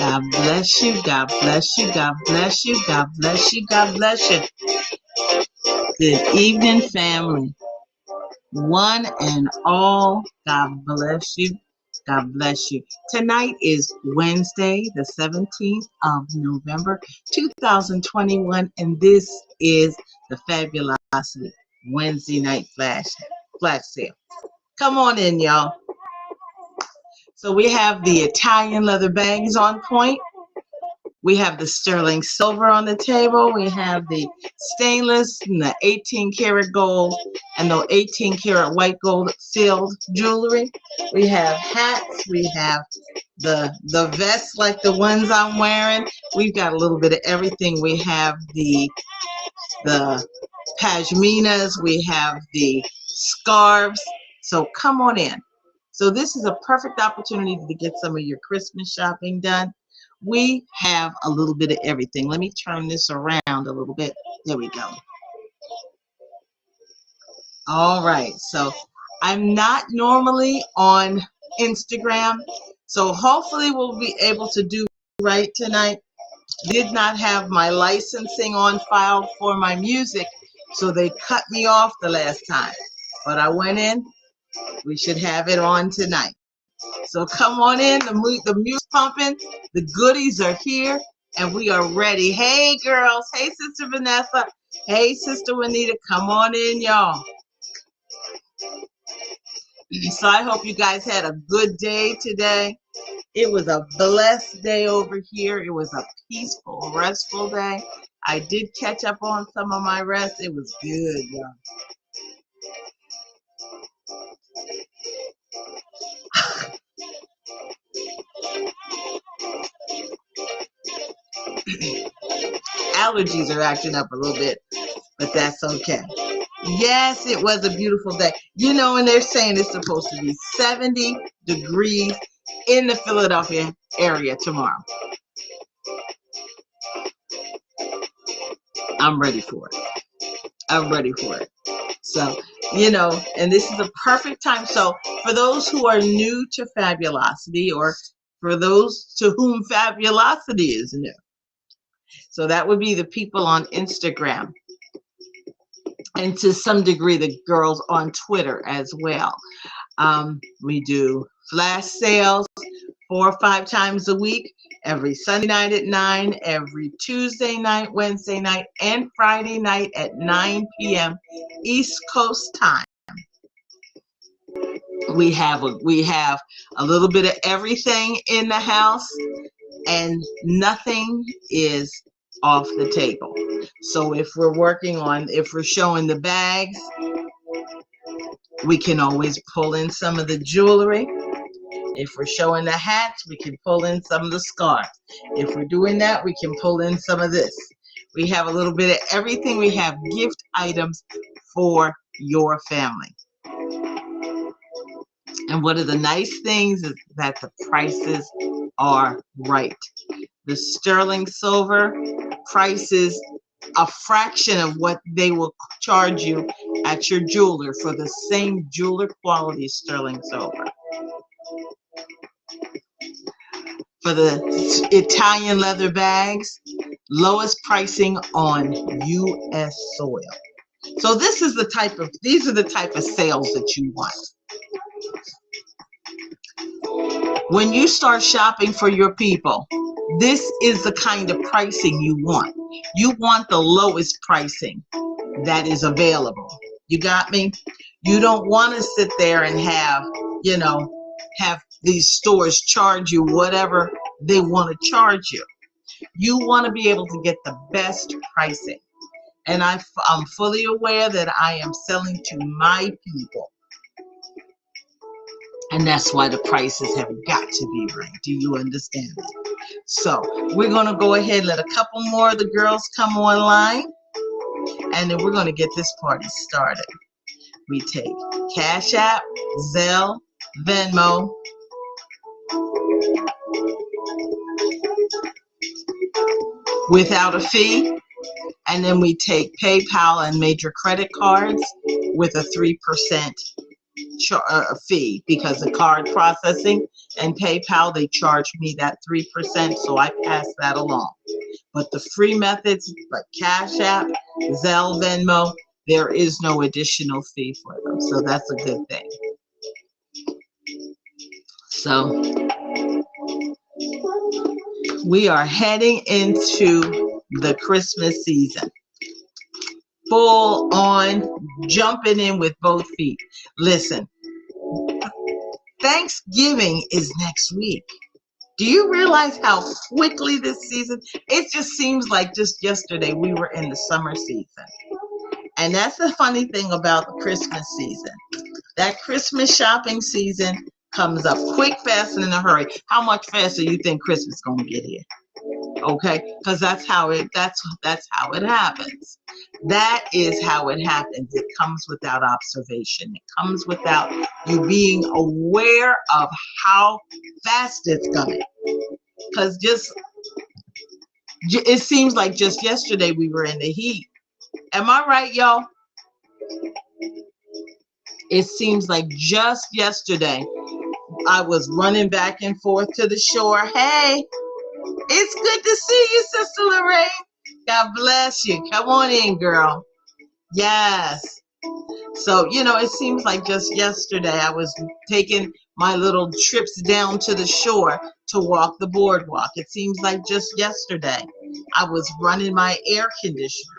God bless you. God bless you. God bless you. God bless you. God bless you. Good evening, family. One and all, God bless you. God bless you. Tonight is Wednesday, the 17th of November, 2021, and this is the Fabulosity Wednesday night flash sale. Come on in, y'all. So we have the Italian leather bags on point. We have the sterling silver on the table. We have the stainless and the 18 karat gold and the 18 karat white gold sealed jewelry. We have hats. We have the vests like the ones I'm wearing. We've got a little bit of everything. We have the pashminas. We have the scarves. So come on in. So this is a perfect opportunity to get some of your Christmas shopping done. We have a little bit of everything. Let me turn this around a little bit. There we go. All right. So I'm not normally on Instagram. So hopefully we'll be able to do right tonight. Did not have my licensing on file for my music, so they cut me off the last time. But I went in. We should have it on tonight. So come on in. The music's pumping. The goodies are here, and we are ready. Hey, girls. Hey, Sister Vanessa. Hey, Sister Juanita. Come on in, y'all. So I hope you guys had a good day today. It was a blessed day over here. It was a peaceful, restful day. I did catch up on some of my rest. It was good, y'all. Allergies are acting up a little bit, but that's okay. Yes, it was a beautiful day. You know, and they're saying it's supposed to be 70 degrees in the Philadelphia area tomorrow. I'm ready for it. I'm ready for it. So, you know, and this is a perfect time. So for those who are new to Fabulosity, or for those to whom Fabulosity is new, so that would be the people on Instagram, and to some degree the girls on Twitter as well. We do flash sales 4 or 5 times a week, every Sunday night at 9, every Tuesday night, Wednesday night, and Friday night at 9 p.m. East Coast time. We have a little bit of everything in the house, and nothing is off the table. So if we're showing the bags, we can always pull in some of the jewelry. If we're showing the hats, we can pull in some of the scarves. If we're doing that, we can pull in some of this. We have a little bit of everything. We have gift items for your family. And one of the nice things is that the prices are right. The sterling silver price is a fraction of what they will charge you at your jeweler for the same jeweler quality sterling silver. For the Italian leather bags, lowest pricing on U.S. soil. So these are the type of sales that you want. When you start shopping for your people, this is the kind of pricing you want. You want the lowest pricing that is available. You got me? You don't want to sit there and have these stores charge you whatever they want to charge you. You want to be able to get the best pricing. And I'm fully aware that I am selling to my people. And that's why the prices have got to be right. Do you understand that? So we're going to go ahead and let a couple more of the girls come online. And then we're going to get this party started. We take Cash App, Zelle, Venmo, without a fee. And then we take PayPal and major credit cards with a 3% fee, because the card processing and PayPal, they charge me that 3%, so I pass that along. But the free methods like Cash App, Zelle, Venmo, there is no additional fee for them, so that's a good thing. So we are heading into the Christmas season, full on, jumping in with both feet. Listen, Thanksgiving is next week. Do you realize how quickly this season, it just seems like just yesterday we were in the summer season. And that's the funny thing about the Christmas season. That Christmas shopping season comes up quick, fast, and in a hurry. How much faster you think Christmas is gonna get here? Okay, because that's how it happens. That is how it happens. It comes without observation. It comes without you being aware of how fast it's coming. Because it seems like just yesterday we were in the heat. Am I right, y'all? It seems like just yesterday I was running back and forth to the shore. Hey, it's good to see you, Sister Lorraine. God bless you. Come on in, girl. Yes. So, it seems like just yesterday I was taking my little trips down to the shore to walk the boardwalk. It seems like just yesterday I was running my air conditioner.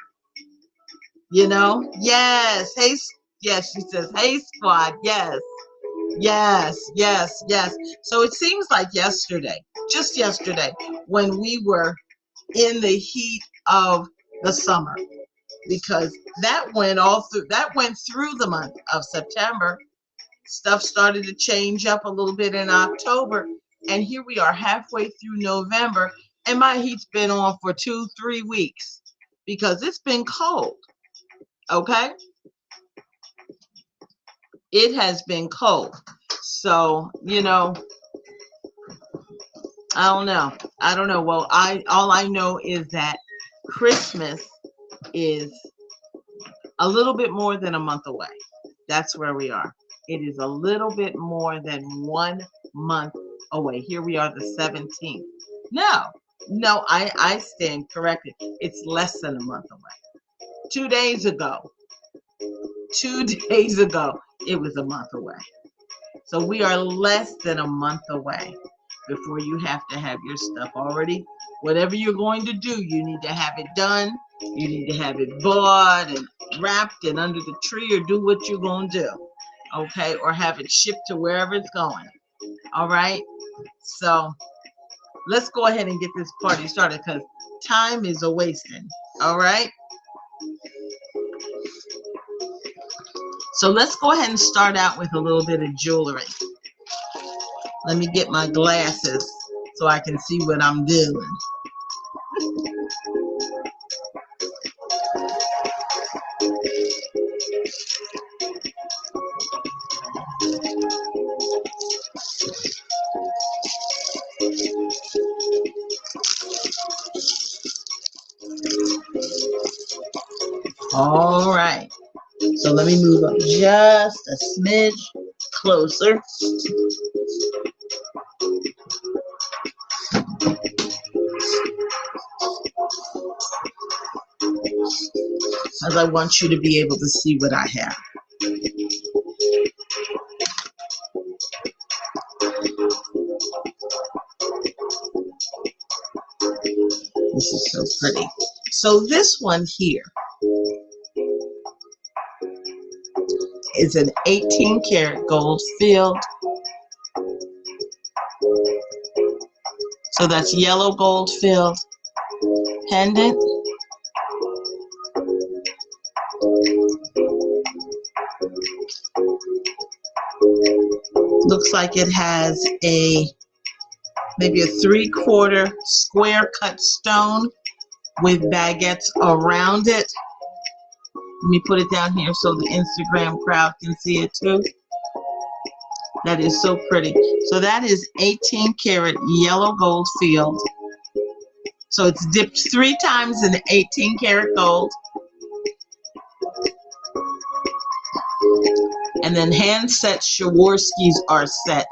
Yes. Hey, yes, she says, hey, squad. Yes. Yes, yes, yes. So it seems like yesterday, just yesterday, when we were in the heat of the summer, because that went through the month of September. Stuff started to change up a little bit in October, and here we are halfway through November, and my heat's been on for 2-3 weeks because it's been cold. Okay? It has been cold. So, I don't know. Well, all I know is that Christmas is a little bit more than a month away. That's where we are. It is a little bit more than 1 month away. Here we are, the 17th. No, I stand corrected. It's less than a month away. 2 days ago, it was a month away. So we are less than a month away before you have to have your stuff already. Whatever you're going to do, you need to have it done. You need to have it bought and wrapped and under the tree, or do what you're going to do. Okay? Or have it shipped to wherever it's going. All right? So let's go ahead and get this party started because time is a wasting. All right? So let's go ahead and start out with a little bit of jewelry. Let me get my glasses so I can see what I'm doing. All right. So let me move up just a smidge closer. Because I want you to be able to see what I have. This is so pretty. So this one here is an 18 karat gold filled. So that's yellow gold filled pendant. Looks like it has maybe a 3/4 square cut stone with baguettes around it. Let me put it down here so the Instagram crowd can see it too. That is so pretty. So that is 18 karat yellow gold filled. So it's dipped 3 times in 18 karat gold. And then hand set Swarovskis are set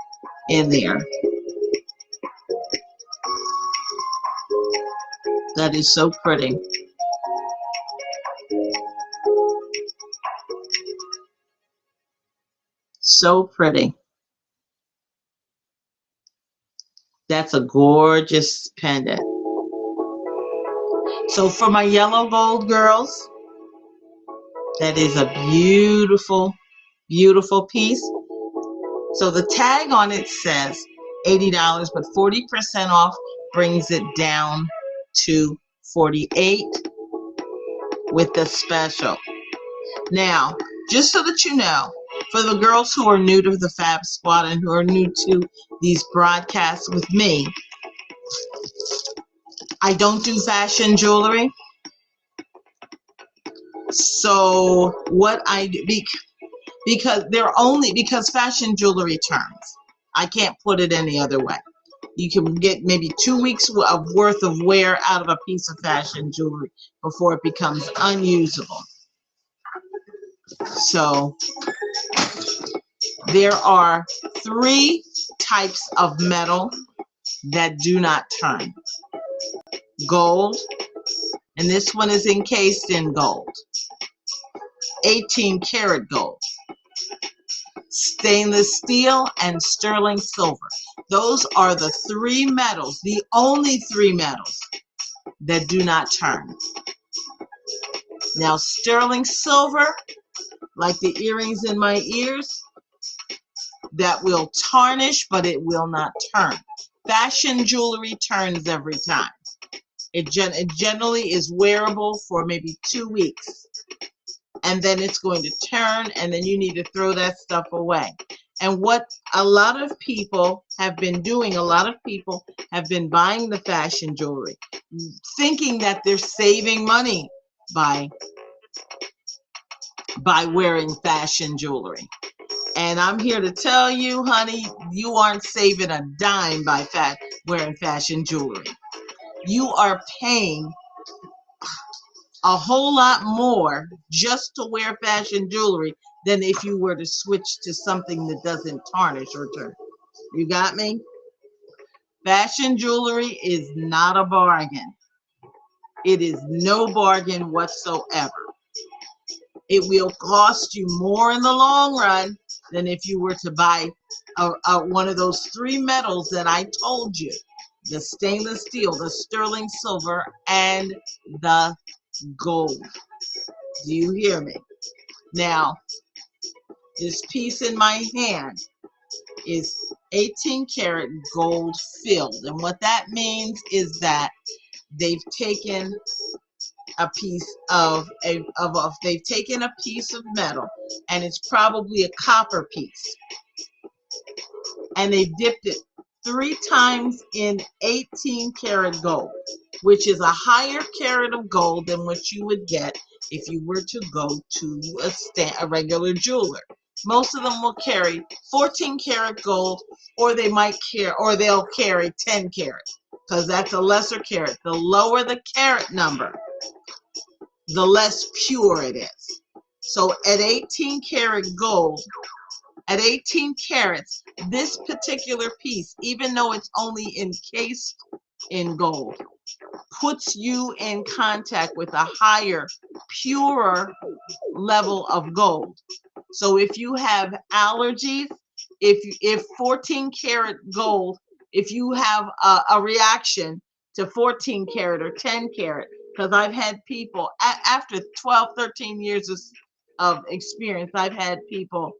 in there. That is so pretty. So pretty. That's a gorgeous pendant. So for my yellow gold girls, that is a beautiful, beautiful piece. So the tag on it says $80, but 40% off brings it down to $48 with the special. Now, just so that you know, for the girls who are new to the Fab Squad and who are new to these broadcasts with me, I don't do fashion jewelry. So what I do, because fashion jewelry turns. I can't put it any other way. You can get maybe 2 weeks of worth of wear out of a piece of fashion jewelry before it becomes unusable. So there are 3 types of metal that do not turn. Gold, and this one is encased in gold. 18 karat gold. Stainless steel and sterling silver. Those are the 3 metals, the only 3 metals that do not turn. Now, sterling silver, like the earrings in my ears, that will tarnish, but it will not turn. Fashion jewelry turns every time. It generally is wearable for maybe 2 weeks. And then it's going to turn, and then you need to throw that stuff away. And what a lot of people have been doing, a lot of people have been buying the fashion jewelry, thinking that they're saving money by wearing fashion jewelry. And I'm here to tell you, honey, you aren't saving a dime by wearing fashion jewelry. You are paying a whole lot more just to wear fashion jewelry than if you were to switch to something that doesn't tarnish or turn. You got me? Fashion jewelry is not a bargain. It is no bargain whatsoever. It will cost you more in the long run than if you were to buy one of those 3 metals that I told you. The stainless steel, the sterling silver, and the gold. Do you hear me? Now, this piece in my hand is 18 karat gold filled. And what that means is that they've taken a piece they've taken a piece of metal, and it's probably a copper piece, and they've dipped it 3 times in 18 karat gold, which is a higher carat of gold than what you would get if you were to go to a regular jeweler. Most of them will carry 14 karat gold, or they'll carry 10 karat, because that's a lesser carat. The lower the carat number, the less pure it is. So at 18 karat gold, at 18 carats, this particular piece, even though it's only encased in gold, puts you in contact with a higher, purer level of gold. So if you have allergies, if 14 karat gold, if you have a reaction to 14 karat or 10 karat, because I've had people, after 12, 13 years of experience, I've had people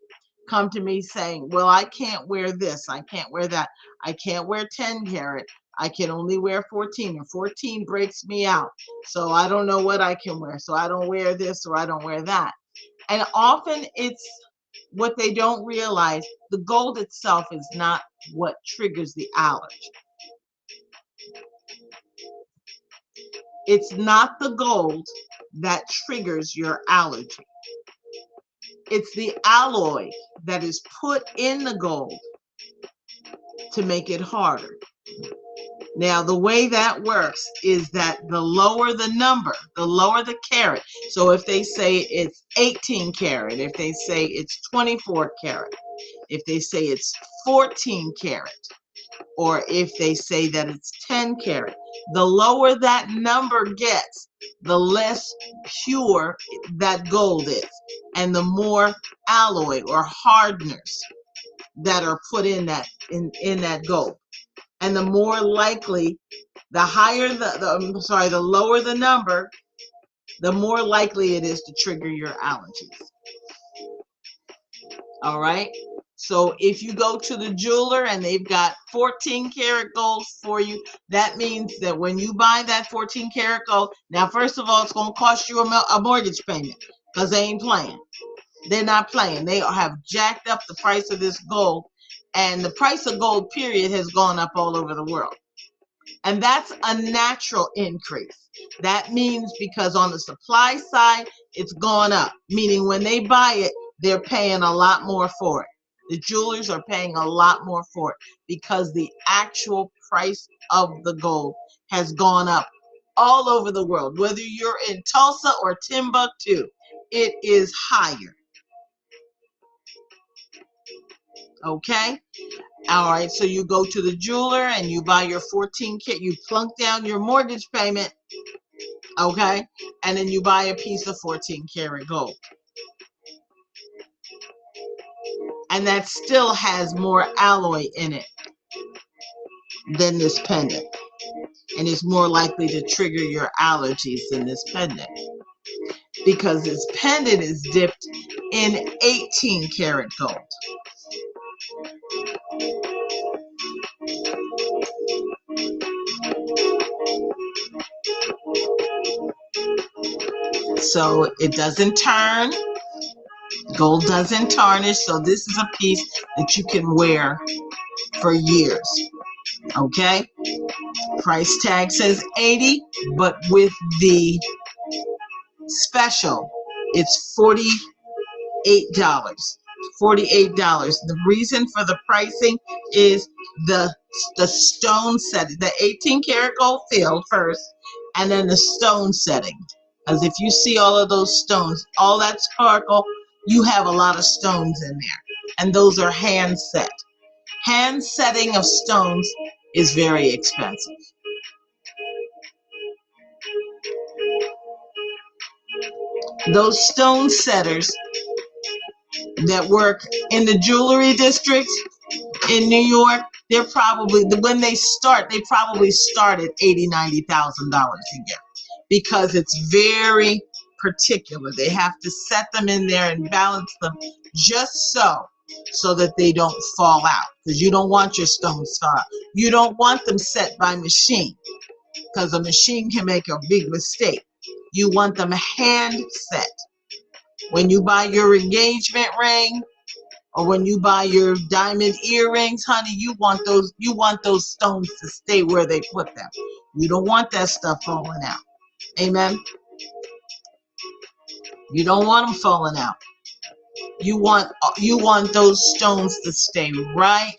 come to me saying, well, I can't wear this, I can't wear that, I can't wear 10 karat, I can only wear 14, and 14 breaks me out, so I don't know what I can wear, so I don't wear this or I don't wear that. And often it's what they don't realize, the gold itself is not what triggers the allergy. It's not the gold that triggers your allergy. It's the alloy that is put in the gold to make it harder. Now, the way that works is that the lower the number, the lower the carat. So if they say it's 18 carat, if they say it's 24 carat, if they say it's 14 carat, or if they say that it's 10 carat, the lower that number gets, the less pure that gold is, and the more alloy or hardeners that are put in that gold. And the more likely, the higher the lower the number, the more likely it is to trigger your allergies. All right. So if you go to the jeweler and they've got 14 karat gold for you, that means that when you buy that 14 karat gold, now first of all, it's going to cost you a mortgage payment because they ain't playing. They're not playing. They have jacked up the price of this gold, and the price of gold, period, has gone up all over the world. And that's a natural increase. That means because on the supply side, it's gone up, meaning when they buy it, they're paying a lot more for it. The jewelers are paying a lot more for it because the actual price of the gold has gone up all over the world. Whether you're in Tulsa or Timbuktu, it is higher. Okay? All right, so you go to the jeweler and you buy your 14 karat, you plunk down your mortgage payment, okay? And then you buy a piece of 14 karat gold. And that still has more alloy in it than this pendant. And it's more likely to trigger your allergies than this pendant. Because this pendant is dipped in 18 karat gold. So it doesn't turn. Gold doesn't tarnish. So this is a piece that you can wear for years. Okay? Price tag says $80, but with the special, it's $48. $48. The reason for the pricing is the stone setting, the 18 karat gold field first, and then the stone setting. As if you see all of those stones, all that sparkle, you have a lot of stones in there, and those are hand set. Hand setting of stones is very expensive. Those stone setters that work in the jewelry district in New York, they're probably, when they probably start at $80,000, $90,000 a year because it's very particular. They have to set them in there and balance them just so that they don't fall out, because you don't want your stones to fall out. You don't want them set by machine because a machine can make a big mistake. You want them hand set. When you buy your engagement ring or when you buy your diamond earrings, honey, you want those stones to stay where they put them. You don't want that stuff falling out. Amen. You don't want them falling out. You want those stones to stay right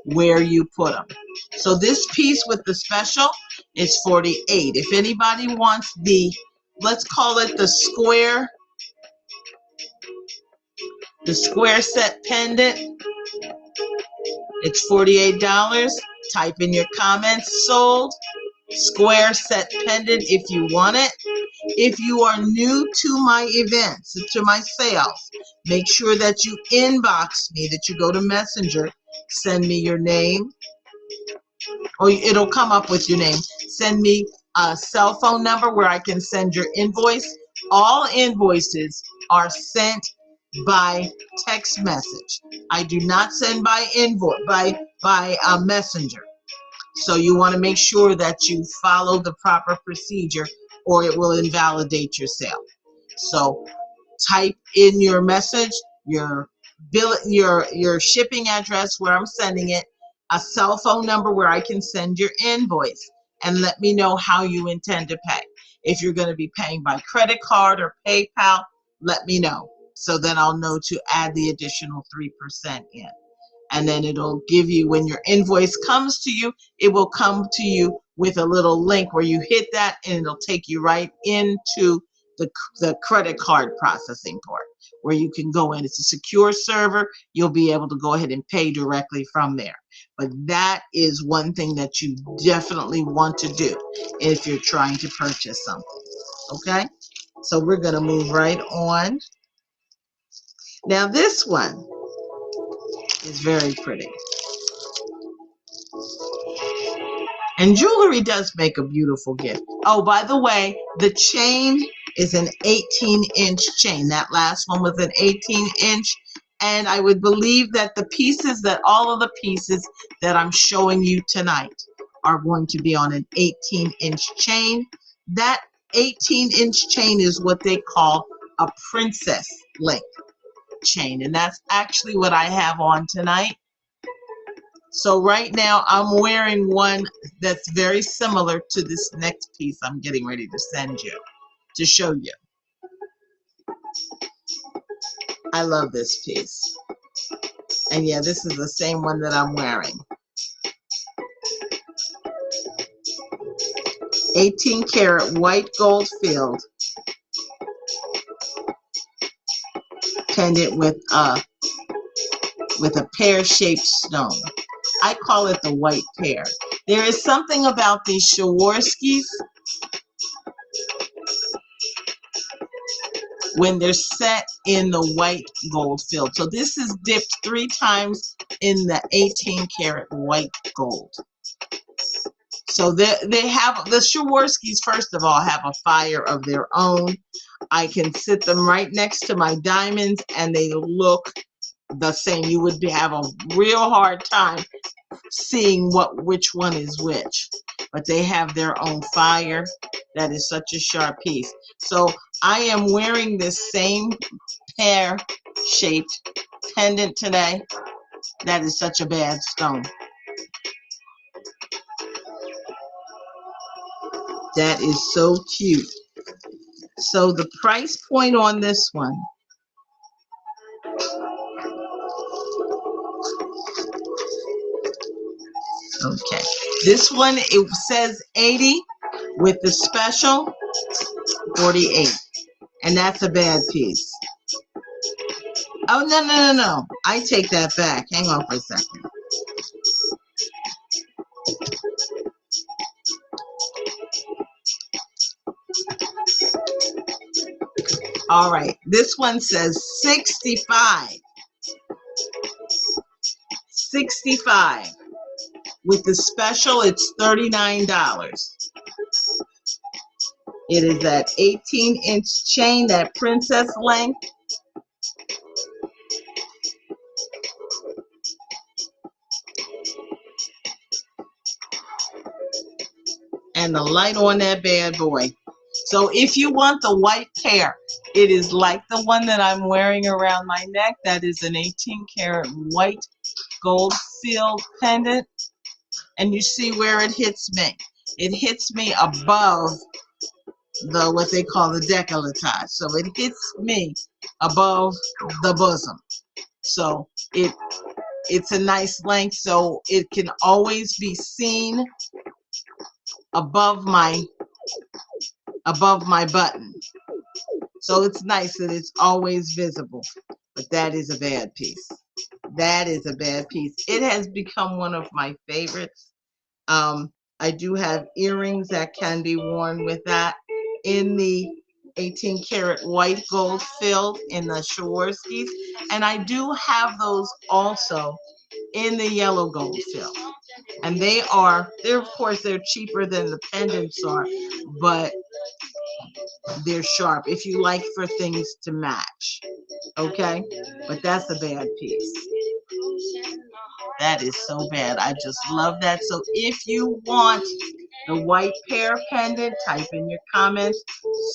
where you put them. So this piece with the special is $48. If anybody wants the, let's call it the square set pendant, it's $48. Type in your comments, sold. Square set pendant if you want it. If you are new to my events, to my sales, make sure that you inbox me, that you go to Messenger, send me your name, or it'll come up with your name. Send me a cell phone number where I can send your invoice. All invoices are sent by text message. I do not send by messenger. So you want to make sure that you follow the proper procedure or it will invalidate your sale. So type in your message, your bill, your shipping address where I'm sending it, a cell phone number where I can send your invoice, and let me know how you intend to pay. If you're going to be paying by credit card or PayPal, let me know. So then I'll know to add the additional 3% in. and then it'll give you, when your invoice comes to you, it will come to you with a little link where you hit that and it'll take you right into the credit card processing part where you can go in. It's a secure server. You'll be able to go ahead and pay directly from there. But that is one thing that you definitely want to do if you're trying to purchase something. Okay? So we're going to move right on. Now this one is very pretty. And jewelry does make a beautiful gift. Oh, by the way, the chain is an 18-inch chain. That last one was an 18-inch. And I would believe that all of the pieces that I'm showing you tonight are going to be on an 18-inch chain. That 18-inch chain is what they call a princess link chain. And that's actually what I have on tonight. So right now I'm wearing one that's very similar to this next piece I'm getting ready to send you, to show you. I love this piece. And yeah, this is the same one that I'm wearing. 18 karat white gold filled pendant with a pear-shaped stone. I call it the white pear. There is something about these Swarovskis when they're set in the white gold filled. So this is dipped 3 times in the 18 karat white gold. So they have, the Swarovskis, first of all, have a fire of their own. I can sit them right next to my diamonds and they look the same. You would have a real hard time seeing which one is which. But they have their own fire. That is such a sharp piece. So I am wearing this same pear-shaped pendant today. That is such a bad stone. That is so cute. So the price point on this one, okay, this one, it says 80 with the special 48, and that's a bad piece. Oh, no. I take that back. Hang on for a second. All right, this one says 65. 65. With the special, it's $39. It is that 18-inch chain, that princess length. And the light on that bad boy. So if you want the white pear, it is like the one that I'm wearing around my neck. That is an 18 karat white gold filled pendant. And you see where it hits me. It hits me above what they call the décolletage. So it hits me above the bosom. So it's a nice length, so it can always be seen above my button. So it's nice that it's always visible. But that is a bad piece. That is a bad piece. It has become one of my favorites. I do have earrings that can be worn with that in the 18 karat white gold filled in the Swarovskis. And I do have those also in the yellow gold fill. And they're of course, they're cheaper than the pendants are, but they're sharp if you like for things to match. Okay? But that's a bad piece. That is so bad. I just love that. So if you want the white pear pendant, type in your comments,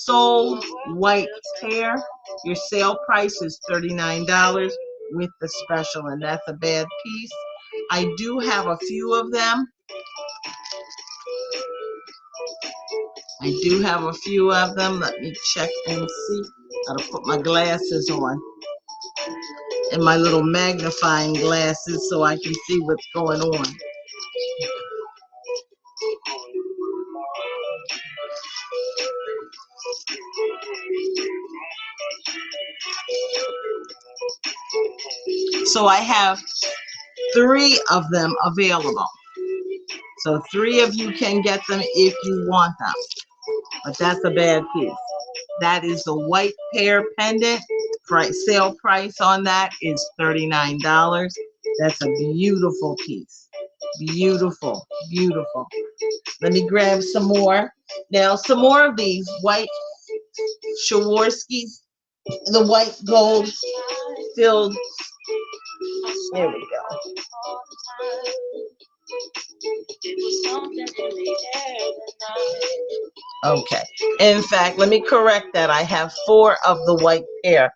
sold white pear. Your sale price is $39 with the special, and that's a bad piece. I do have a few of them. I do have a few of them. Let me check and see. Gotta put my glasses on. and my little magnifying glasses so I can see what's going on. So I have 3 of them available. So 3 of you can get them if you want them. But that's a bad piece. That is the white pear pendant. Sale price on that is $39. That's a beautiful piece. Beautiful, beautiful. Let me grab some more. Now, some more of these white Swarovskis, the white gold filled. Here we go. Okay. In fact, let me correct that. I have 4 of the white pear.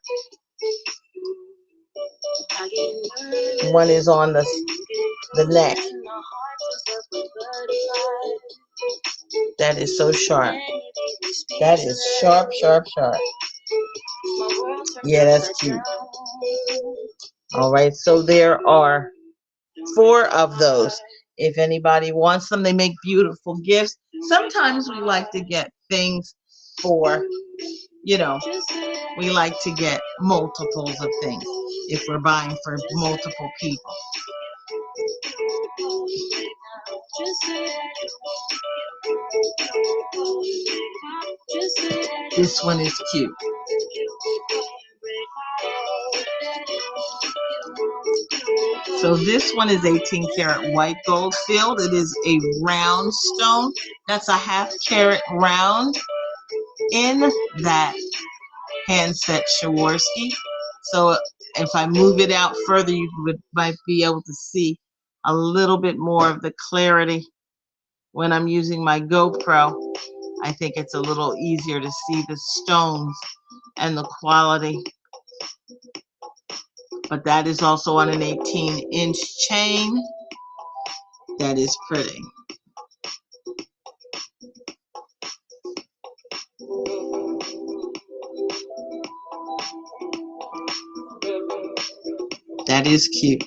One is on the neck. That is so sharp. That is sharp, sharp, sharp. Yeah, that's cute. All right, so there are 4 of those. If anybody wants them, they make beautiful gifts. Sometimes we like to get things for, you know, we like to get multiples of things if we're buying for multiple people. This one is cute. So this one is 18 karat white gold filled. It is a round stone. That's a ½ carat round in that handset Swarovski. So if I move it out further, you might be able to see a little bit more of the clarity when I'm using my GoPro. I think it's a little easier to see the stones and the quality. But that is also on an 18-inch chain. That is pretty. That is cute.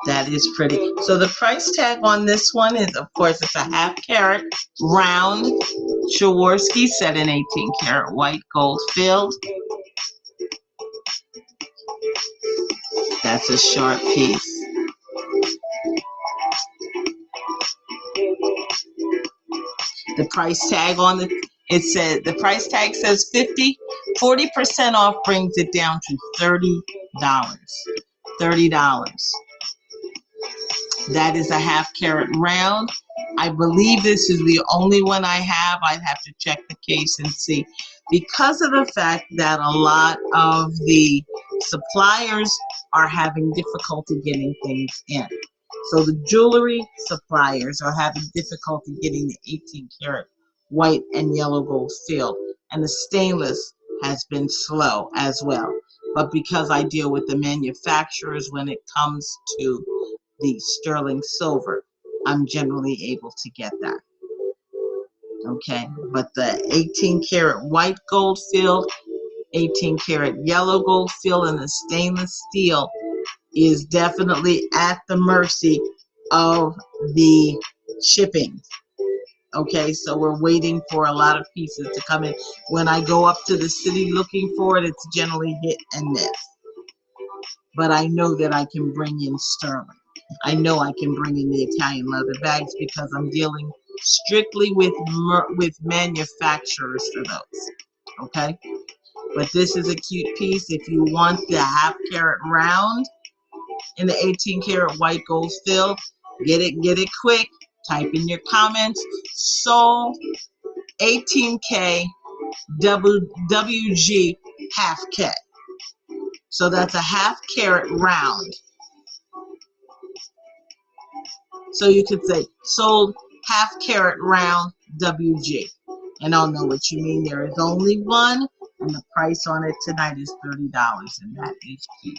That is pretty. So the price tag on this one is, of course, it's a ½ carat round Swarovski set in 18 karat white gold filled. That's a sharp piece. The price tag on the price tag says 40% off brings it down to $30. $30. That is a ½ carat round. I believe this is the only one I have. I'd have to check the case and see. Because of the fact that a lot of the suppliers are having difficulty getting things in. So the jewelry suppliers are having difficulty getting the 18 karat white and yellow gold filled. And the stainless has been slow as well. But because I deal with the manufacturers when it comes to the sterling silver, I'm generally able to get that. Okay, but the 18 karat white gold filled, 18 karat yellow gold filled, and the stainless steel is definitely at the mercy of the shipping. Okay, so we're waiting for a lot of pieces to come in. When I go up to the city looking for it, it's generally hit and miss. But I know that I can bring in sterling. I know I can bring in the Italian leather bags because I'm dealing strictly with manufacturers for those. Okay, but this is a cute piece. If you want the ½ carat round in the 18 karat white gold fill, get it quick. Type in your comments. Sold 18K WG ½ K. So that's a ½ carat round. So you could say sold ½ carat round WG. And I'll know what you mean. There is only one, and the price on it tonight is $30, and that is cute.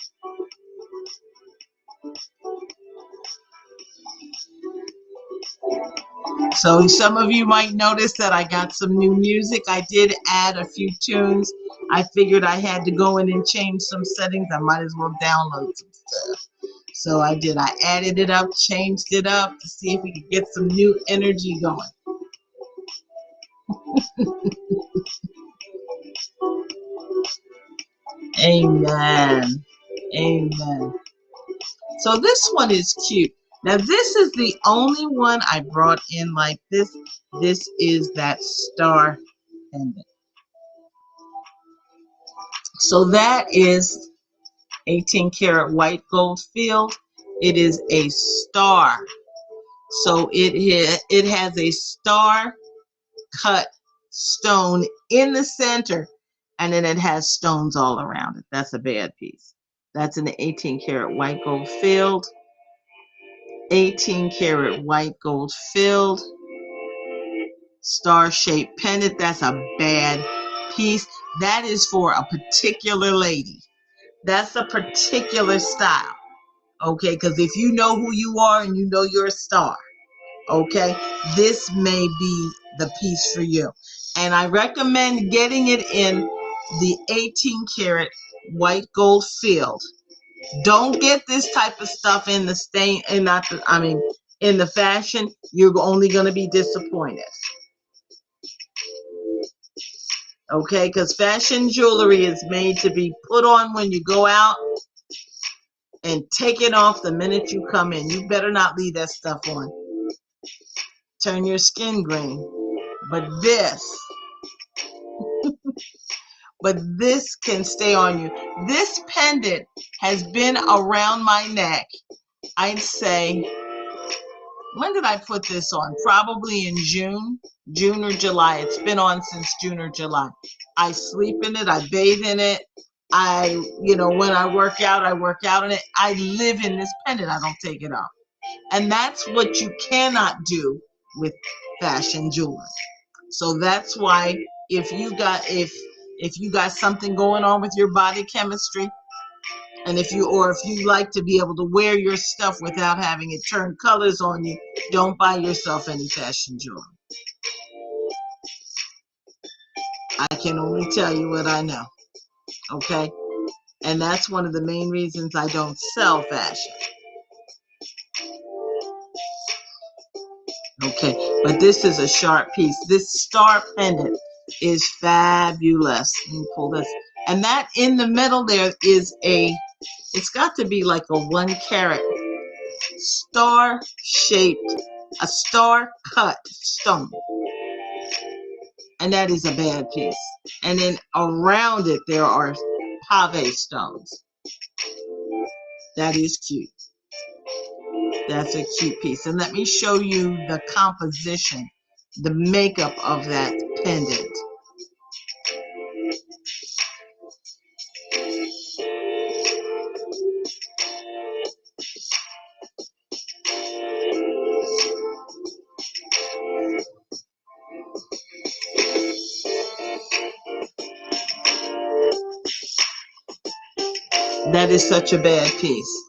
So some of you might notice that I got some new music. I did add a few tunes. I figured I had to go in and change some settings. I might as well download some stuff. So I did. I added it up, changed it up to see if we could get some new energy going. Amen. Amen. So this one is cute. Now this is the only one I brought in like this. This is that star pendant. So that is 18 karat white gold field. It is a star. So it has a star cut stone in the center, and then it has stones all around it. That's a bad piece. That's an 18 karat white gold field. 18 karat white gold filled star-shaped pendant. That's a bad piece. That is for a particular lady. That's a particular style. Okay, because if you know who you are and you know you're a star, okay, this may be the piece for you. And I recommend getting it in the 18 karat white gold field. Don't get this type of stuff in the stain, and not the, I mean, in the fashion. You're only going to be disappointed. Okay, because fashion jewelry is made to be put on when you go out and take it off the minute you come in. You better not leave that stuff on. Turn your skin green. But this can stay on you. This pendant has been around my neck, I'd say, when did I put this on? Probably in June or July. It's been on since June or July. I sleep in it. I bathe in it. When I work out in it. I live in this pendant. I don't take it off. And that's what you cannot do with fashion jewelry. So that's why if you got something going on with your body chemistry, and if you like to be able to wear your stuff without having it turn colors on you, don't buy yourself any fashion jewelry. I can only tell you what I know. Okay? And that's one of the main reasons I don't sell fashion. Okay, but this is a sharp piece. This star pendant is fabulous. Let me pull this. And that in the middle there is it's got to be like a 1 carat a star cut stone. And that is a bad piece. And then around it there are pave stones. That is cute. That's a cute piece. And let me show you the composition, the makeup of that pendant. That is such a bad piece.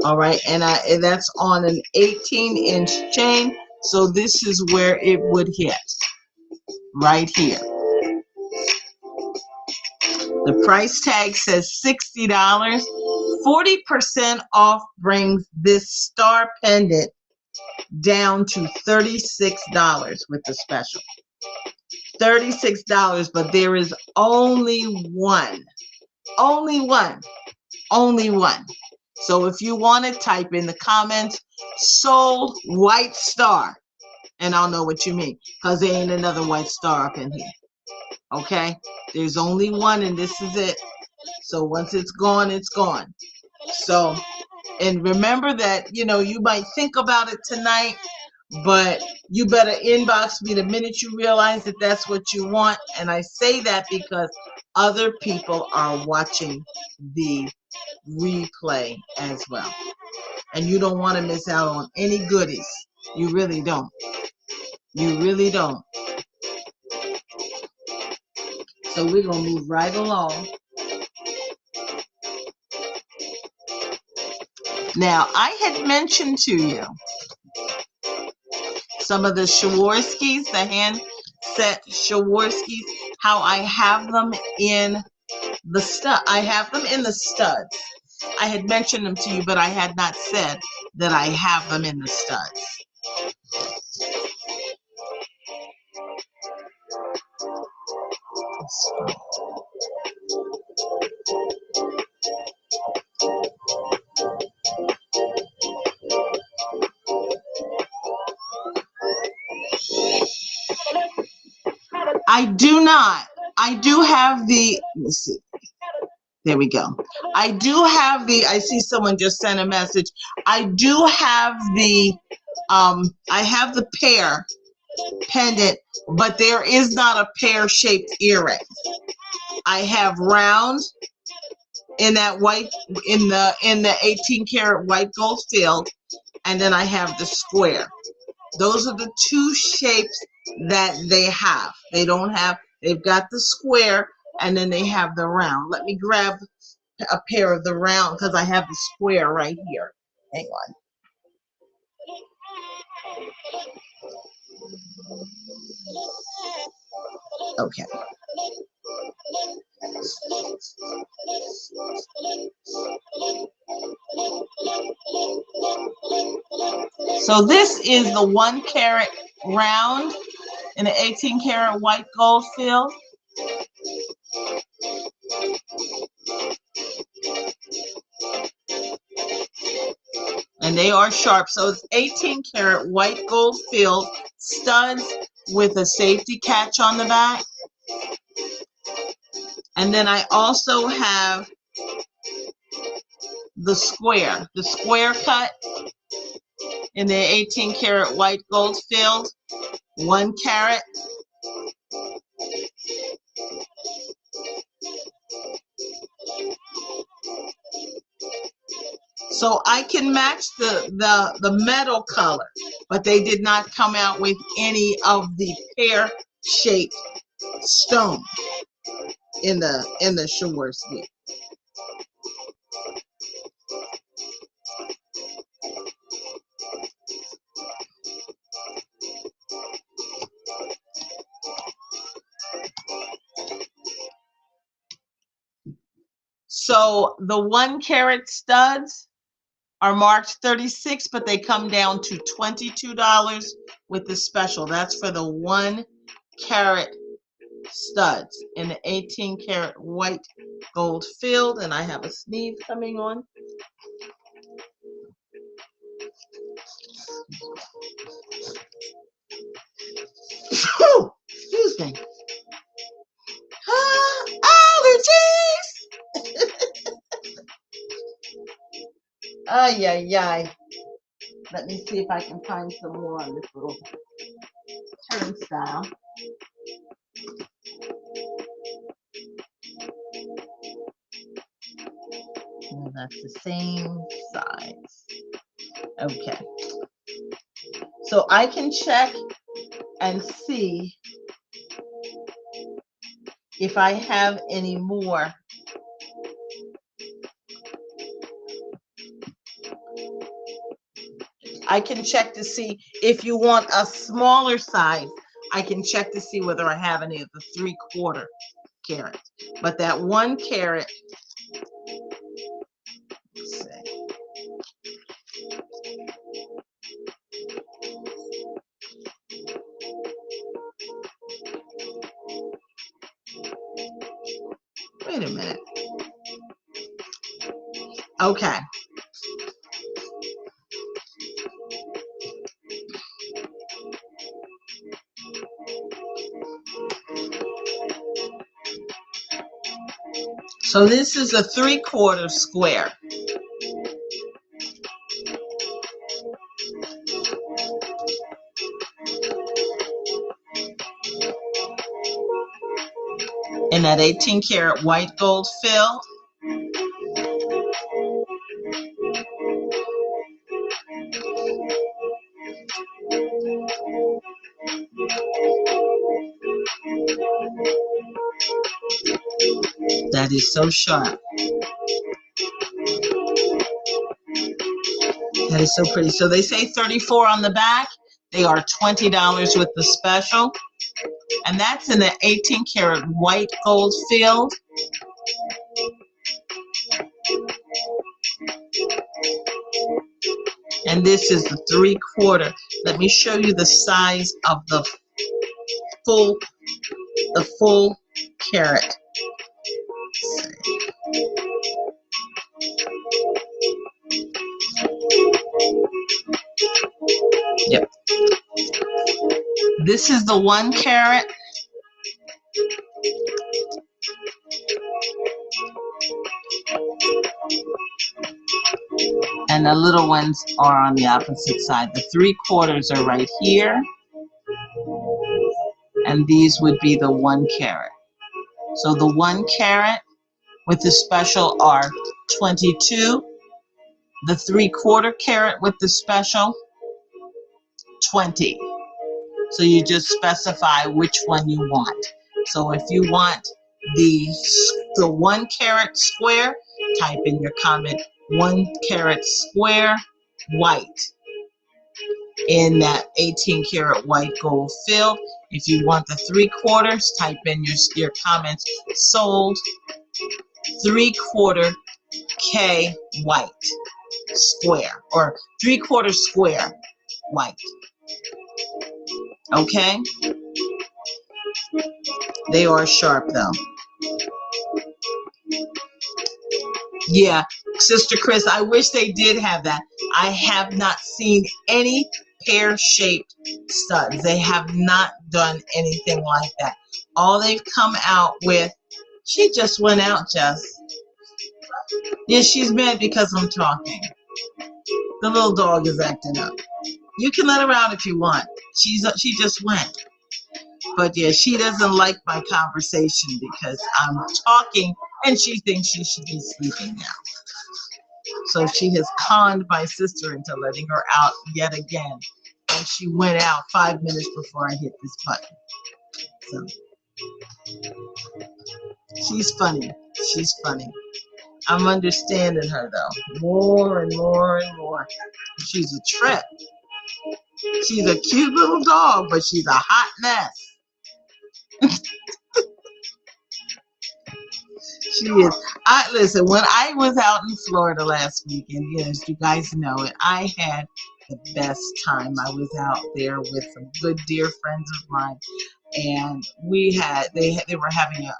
All right, and that's on an 18-inch chain, so this is where it would hit, right here. The price tag says $60. 40% off brings this star pendant down to $36 with the special. $36, but there is only one. Only one. Only one. So if you want to, type in the comments, sold white star, and I'll know what you mean, because there ain't another white star up in here. Okay? There's only one, and this is it. So once it's gone, it's gone. So, and remember that, you might think about it tonight, but you better inbox me the minute you realize that that's what you want. And I say that because other people are watching the replay as well. And you don't want to miss out on any goodies. You really don't. You really don't. So we're going to move right along. Now, I had mentioned to you some of the Swarovskis, the hand set Swarovskis, how I have them in the stud. I have them in the studs. I had mentioned them to you, but I had not said that I have them in the studs. I do not. I do have the, let me see. There we go. I do have the, I see someone just sent a message. I do have the, I have the pear pendant, but there is not a pear-shaped earring. I have round in that white, in the 18 karat white gold field, and then I have the square. Those are the two shapes that they have. They don't have, they've got the square and then they have the round. Let me grab a pair of the round because I have the square right here. Hang on. Okay. So this is the 1 karat round in the 18 karat white gold field. And they are sharp. So it's 18 karat white gold field studs with a safety catch on the back. And then I also have the square cut in the 18 karat white gold field, 1 karat. So I can match the metal color, but they did not come out with any of the pear-shaped stone in the Swarovski. So the 1 karat studs are marked $36, but they come down to $22 with the special. That's for the 1 karat studs in the 18 karat white gold field. And I have a sneeze coming on. Excuse me. Allergies! Ay, ay, ay. Let me see if I can find some more on this little turnstile. And that's the same size. Okay. So I can check and see if I have any more. I can check to see if you want a smaller size. I can check to see whether I have any of the 3/4 karat. But that 1 karat, let's see. Wait a minute. Okay. So this is a 3/4 square. In that 18 karat white gold fill. That is so sharp. That is so pretty. So they say 34 on the back. They are $20 with the special. And that's in the 18 karat white gold field. And this is the 3/4. Let me show you the size of the full carat. Yep. This is the 1 carat. And the little ones are on the opposite side. The 3/4 are right here. And these would be the 1 carat. So the 1 carat with the special are 22. The 3/4 carat with the special, 20. So you just specify which one you want. So if you want the 1 carat square, type in your comment 1 carat square white in that 18 karat white gold field. If you want the 3/4, type in your comments sold 3/4 K white square, or 3/4 square white. Okay? They are sharp though. Yeah, Sister Chris, I wish they did have that. I have not seen any pear-shaped studs. They have not done anything like that. All they've come out with, she just went out, Jess. Yeah, she's mad because I'm talking. The little dog is acting up. You can let her out if you want. She just went. But yeah, she doesn't like my conversation because I'm talking and she thinks she should be sleeping now. So she has conned my sister into letting her out yet again. And she went out 5 minutes before I hit this button. So she's funny. She's funny. I'm understanding her though. More and more and more. She's a trip. She's a cute little dog, but she's a hot mess. She is. Listen, when I was out in Florida last weekend, yes, you guys know it, I had the best time. I was out there with some good dear friends of mine, and they were having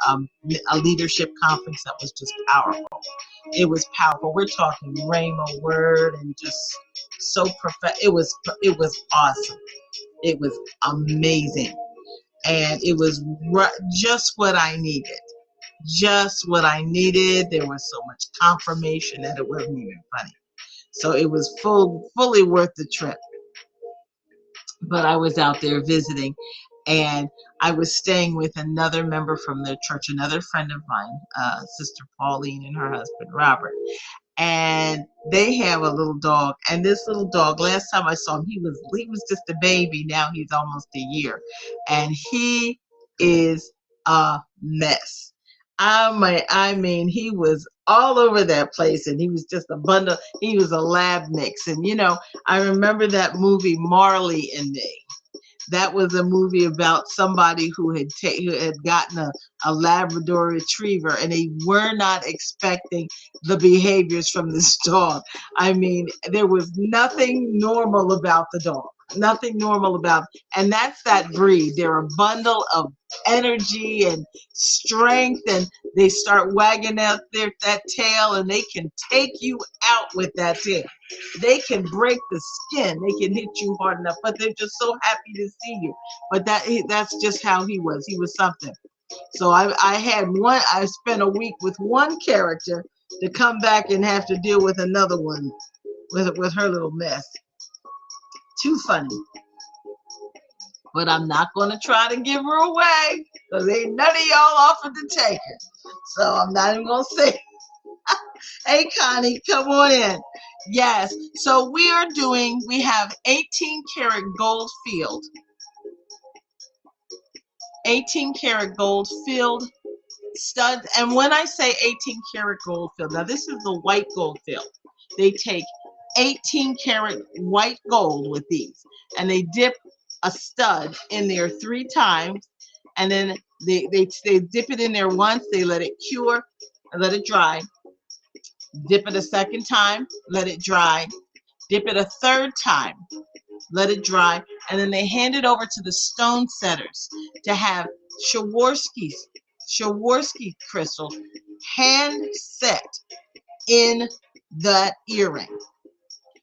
a leadership conference that was just powerful. It was powerful. We're talking Rhema word and just so it was awesome. It was amazing, and it was just what I needed. Just what I needed. There was so much confirmation that it wasn't even funny. So it was fully worth the trip. But I was out there visiting, and I was staying with another member from the church, another friend of mine, Sister Pauline and her husband Robert. And they have a little dog, and this little dog, last time I saw him, he was just a baby. Now he's almost a year, and he is a mess. I mean, he was all over that place, and he was just a bundle. He was a lab mix, and I remember that movie Marley and Me. That was a movie about somebody who had gotten a Labrador Retriever, and they were not expecting the behaviors from this dog. I mean, there was nothing normal about the dog. Nothing normal about it. And that's that breed. They're a bundle of energy and strength, and they start wagging out that tail, and they can take you out with that tail. They can break the skin. They can hit you hard enough, but they're just so happy to see you. But that's just how he was. He was something. So I spent a week with one character to come back and have to deal with another one with her little mess. Too funny. But I'm not going to try to give her away because ain't none of y'all offered to take her. So I'm not even going to say. Hey, Connie, come on in. Yes, so we have 18 karat gold field. 18 karat gold field studs. And when I say 18 karat gold field, now this is the white gold field. They take 18 karat white gold with these. and they dip a stud in there 3 times, and then they dip it in there once, they let it cure and let it dry, dip it a second time, let it dry, dip it a third time, let it dry, and then they hand it over to the stone setters to have Swarovski crystals hand set in that earring.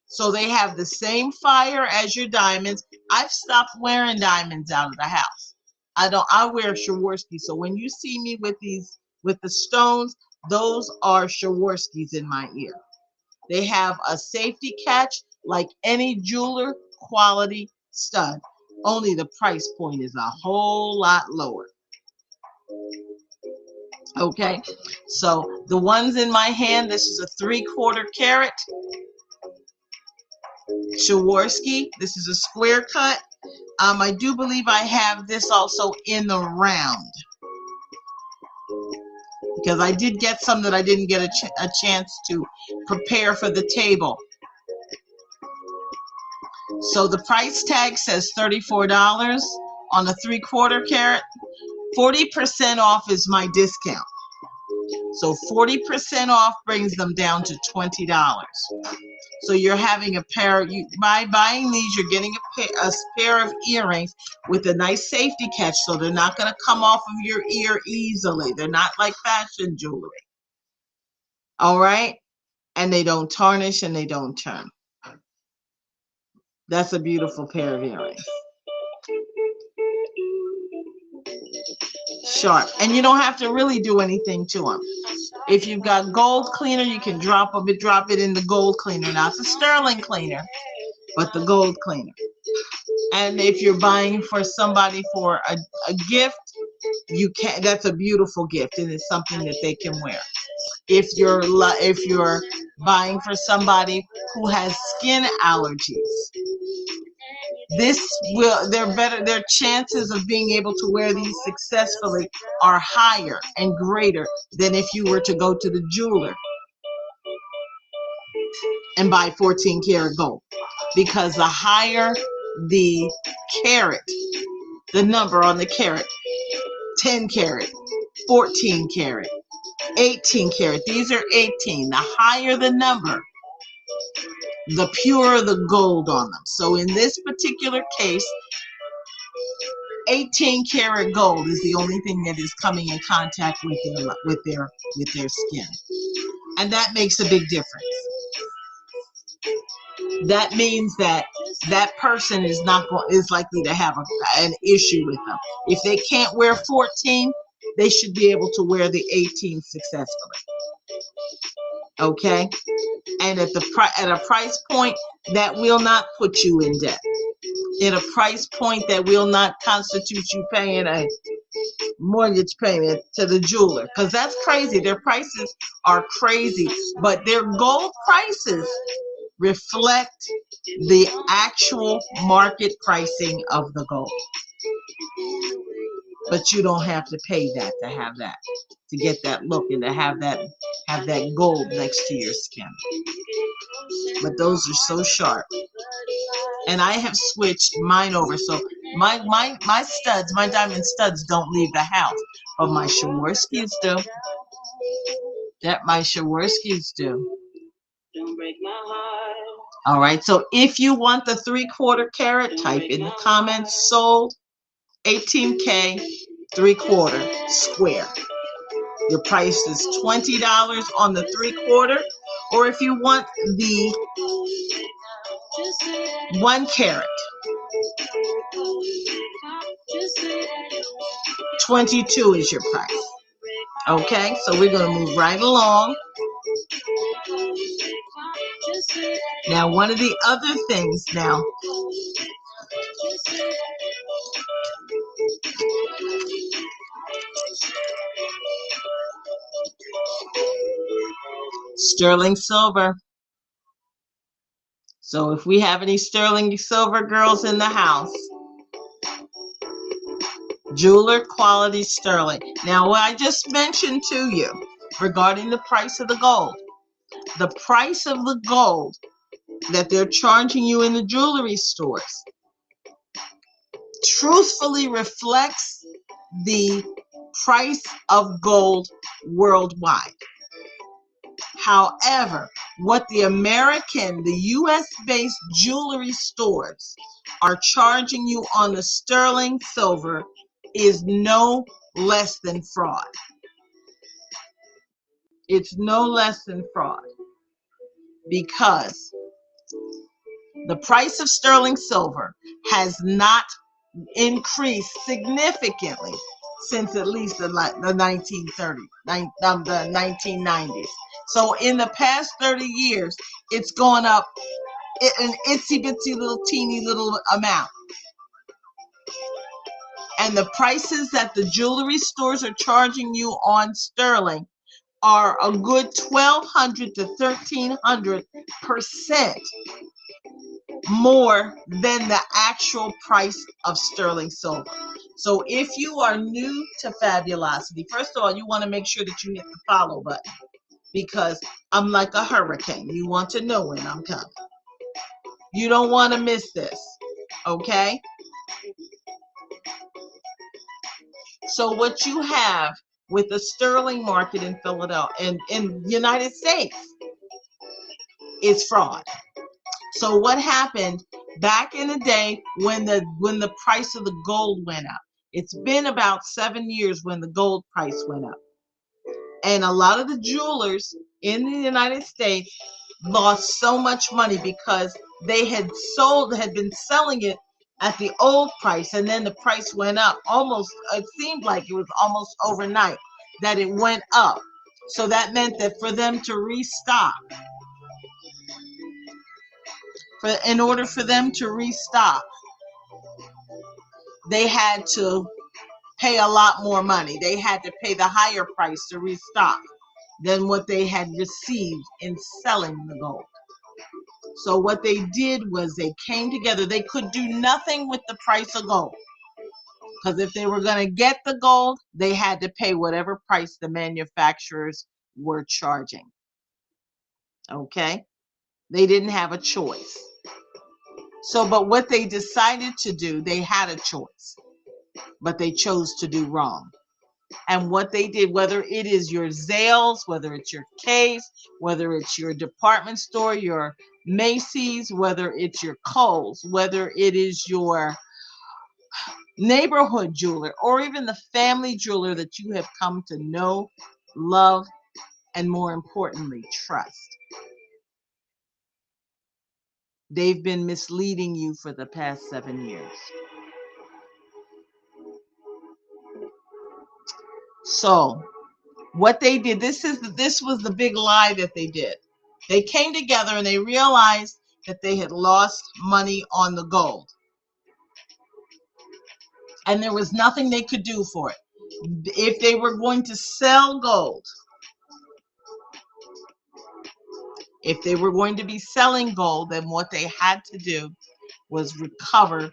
So they have the same fire as your diamonds. I've stopped wearing diamonds out of the house. I wear Swarovski. So when you see me with the stones, those are Swarovskis in my ear. They have a safety catch like any jeweler quality stud. Only the price point is a whole lot lower. Okay, so the ones in my hand, this is a 3/4 carat Swarovski. This is a square cut. I do believe I have this also in the round, because I did get some that I didn't get a chance to prepare for the table. So the price tag says $34 on the 3/4 carat. 40% off is my discount. So 40% off brings them down to $20. So you're having a pair, by buying these, you're getting a pair of earrings with a nice safety catch, so they're not going to come off of your ear easily. They're not like fashion jewelry. All right? And they don't tarnish and they don't turn. That's a beautiful pair of earrings. Sharp. And you don't have to really do anything to them. If you've got gold cleaner, you can drop it in the gold cleaner, not the sterling cleaner, but the gold cleaner. And if you're buying for somebody for a gift, you can. That's a beautiful gift, and it's something that they can wear. If you're buying for somebody who has skin allergies, their chances of being able to wear these successfully are higher and greater than if you were to go to the jeweler and buy 14 karat gold, because the higher the carat, the number on the carat, 10 karat, 14 karat, 18 karat, these are 18. The higher the number, the purer the gold on them. So in this particular case, 18 karat gold is the only thing that is coming in contact with their skin, and that makes a big difference. That means that person is likely to have an issue with them. If they can't wear 14, they should be able to wear the 18 successfully. Okay, and at a price point that will not put you in debt, at a price point that will not constitute you paying a mortgage payment to the jeweler, because that's crazy. Their prices are crazy, but their gold prices reflect the actual market pricing of the gold. But you don't have to pay that to have that, to get that look and to have that gold next to your skin. But those are so sharp. And I have switched mine over, so my studs, my diamond studs, don't leave the house, but my Swarovskis do. That my Swarovskis do. All right, so if you want the 3/4 carat, type in the comments sold, 18K 3/4 square. Your price is $20 on the 3/4, or if you want the 1 carat, $22 is your price. Okay, so we're going to move right along. Now, one of the other things now, sterling silver. So if we have any sterling silver girls in the house, jeweler quality sterling. Now, what I just mentioned to you regarding the price of the gold, the price of the gold that they're charging you in the jewelry stores truthfully reflects the price of gold worldwide. However, what the US-based jewelry stores are charging you on the sterling silver is no less than fraud. It's no less than fraud, because the price of sterling silver has not increased significantly since at least the 1930s, the 1990s. So in the past 30 years, it's gone up an itsy bitsy little teeny little amount. And the prices that the jewelry stores are charging you on sterling are a good 1,200 to 1,300% more than the actual price of sterling silver. So if you are new to Fabulosity, first of all, you want to make sure that you hit the follow button, because I'm like a hurricane. You want to know when I'm coming. You don't want to miss this, okay? So what you have with the sterling market in Philadelphia and in the United States is fraud. So what happened back in the day when the price of the gold went up? It's been about 7 years when the gold price went up. And a lot of the jewelers in the United States lost so much money because they had been selling it at the old price, and then the price went up. It seemed like it was almost overnight that it went up. So that meant that for them to restock, in order for them to restock, they had to pay a lot more money. They had to pay the higher price to restock than what they had received in selling the gold. So what they did was they came together. They could do nothing with the price of gold, because if they were going to get the gold, they had to pay whatever price the manufacturers were charging. Okay? They didn't have a choice. So, but what they decided to do, they had a choice, but they chose to do wrong. And what they did, whether it is your Zales, whether it's your Case, whether it's your department store, your Macy's, whether it's your Kohl's, whether it is your neighborhood jeweler, or even the family jeweler that you have come to know, love, and more importantly, trust. They've been misleading you for the past 7 years. So what they did, this was the big lie that they did. They came together and they realized that they had lost money on the gold, and there was nothing they could do for it. If they were going to sell gold, if they were going to be selling gold, then what they had to do was recover.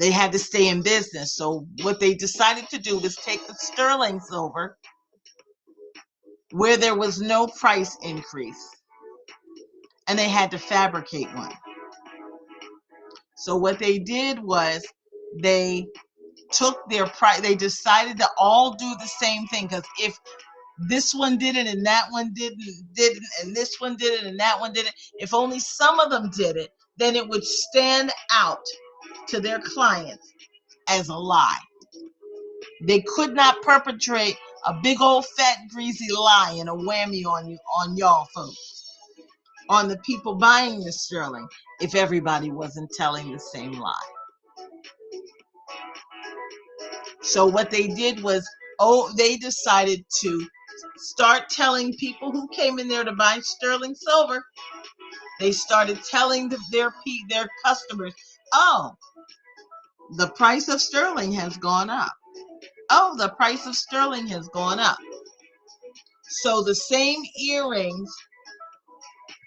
They had to stay in business. So what they decided to do was take the sterling silver, where there was no price increase, and they had to fabricate one. So what they did was they took their price. They decided to all do the same thing, because if this one did it and that one didn't, and this one did it and that one did it, if only some of them did it, then it would stand out to their clients as a lie. They could not perpetrate a big old fat greasy lie and a whammy on y'all folks, on the people buying the sterling, if everybody wasn't telling the same lie. So what they did was, they decided to start telling people who came in there to buy sterling silver. They started telling their customers, oh, the price of sterling has gone up. Oh, the price of sterling has gone up. So the same earrings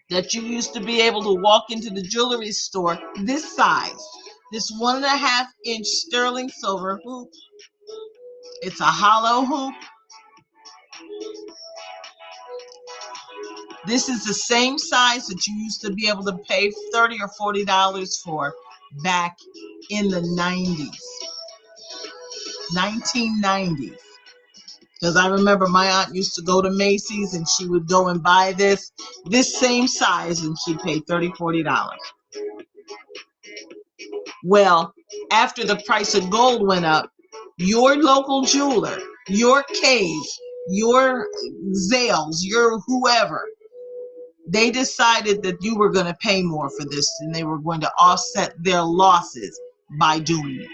that you used to be able to walk into the jewelry store, this size, this 1.5-inch sterling silver hoop, it's a hollow hoop. This is the same size that you used to be able to pay $30 or $40 for back in the 90s, 1990s. Because I remember my aunt used to go to Macy's and she would go and buy this same size, and she'd pay $30, $40. Well, after the price of gold went up, your local jeweler, your K's, your Zales, your whoever, they decided that you were going to pay more for this, and they were going to offset their losses by doing it.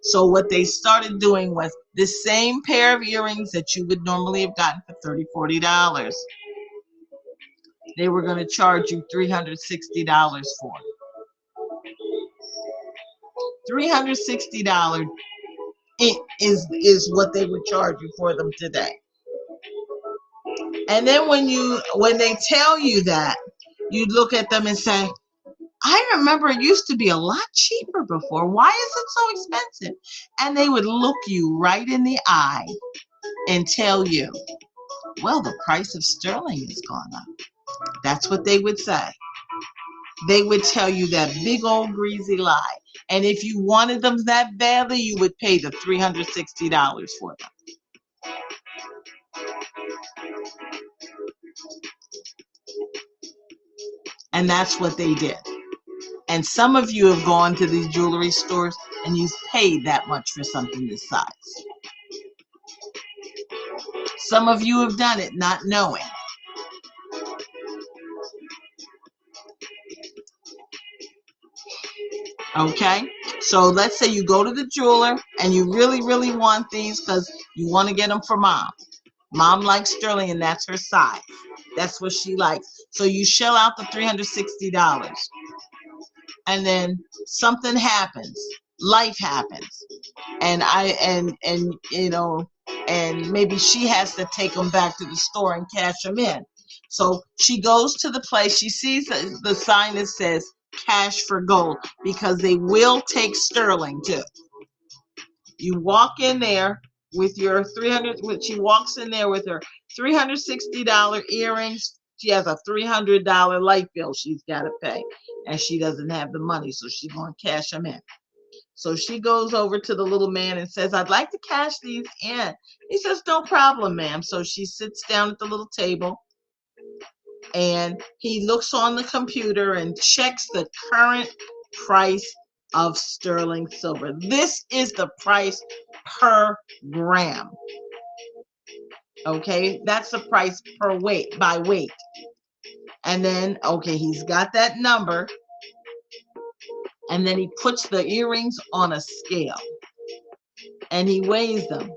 So what they started doing was the same pair of earrings that you would normally have gotten for $30, $40, they were going to charge you $360 for. $360 is what they would charge you for them today. And then when they tell you that, you look at them and say, I remember it used to be a lot cheaper before. Why is it so expensive? And they would look you right in the eye and tell you, well, the price of sterling has gone up. That's what they would say. They would tell you that big old greasy lie. And if you wanted them that badly, you would pay the $360 for them. And that's what they did. And some of you have gone to these jewelry stores and you've paid that much for something this size. Some of you have done it not knowing. Okay? So let's say you go to the jeweler and you really, really want these because you want to get them for mom. Mom likes sterling and that's her size. That's what she likes. So you shell out the $360. And then something happens. Life happens. And and maybe she has to take them back to the store and cash them in. So she goes to the place, she sees the sign that says cash for gold, because they will take sterling too. You walk in there with your she walks in there with her $360 earrings. She has a $300 light bill she's got to pay, and she doesn't have the money, so she's going to cash them in. So she goes over to the little man and says, I'd like to cash these in. He says, no problem, ma'am. So she sits down at the little table and he looks on the computer and checks the current price of sterling silver. This is the price per gram. Okay, that's the price per weight, by weight. And then, okay, he's got that number. And then he puts the earrings on a scale and he weighs them.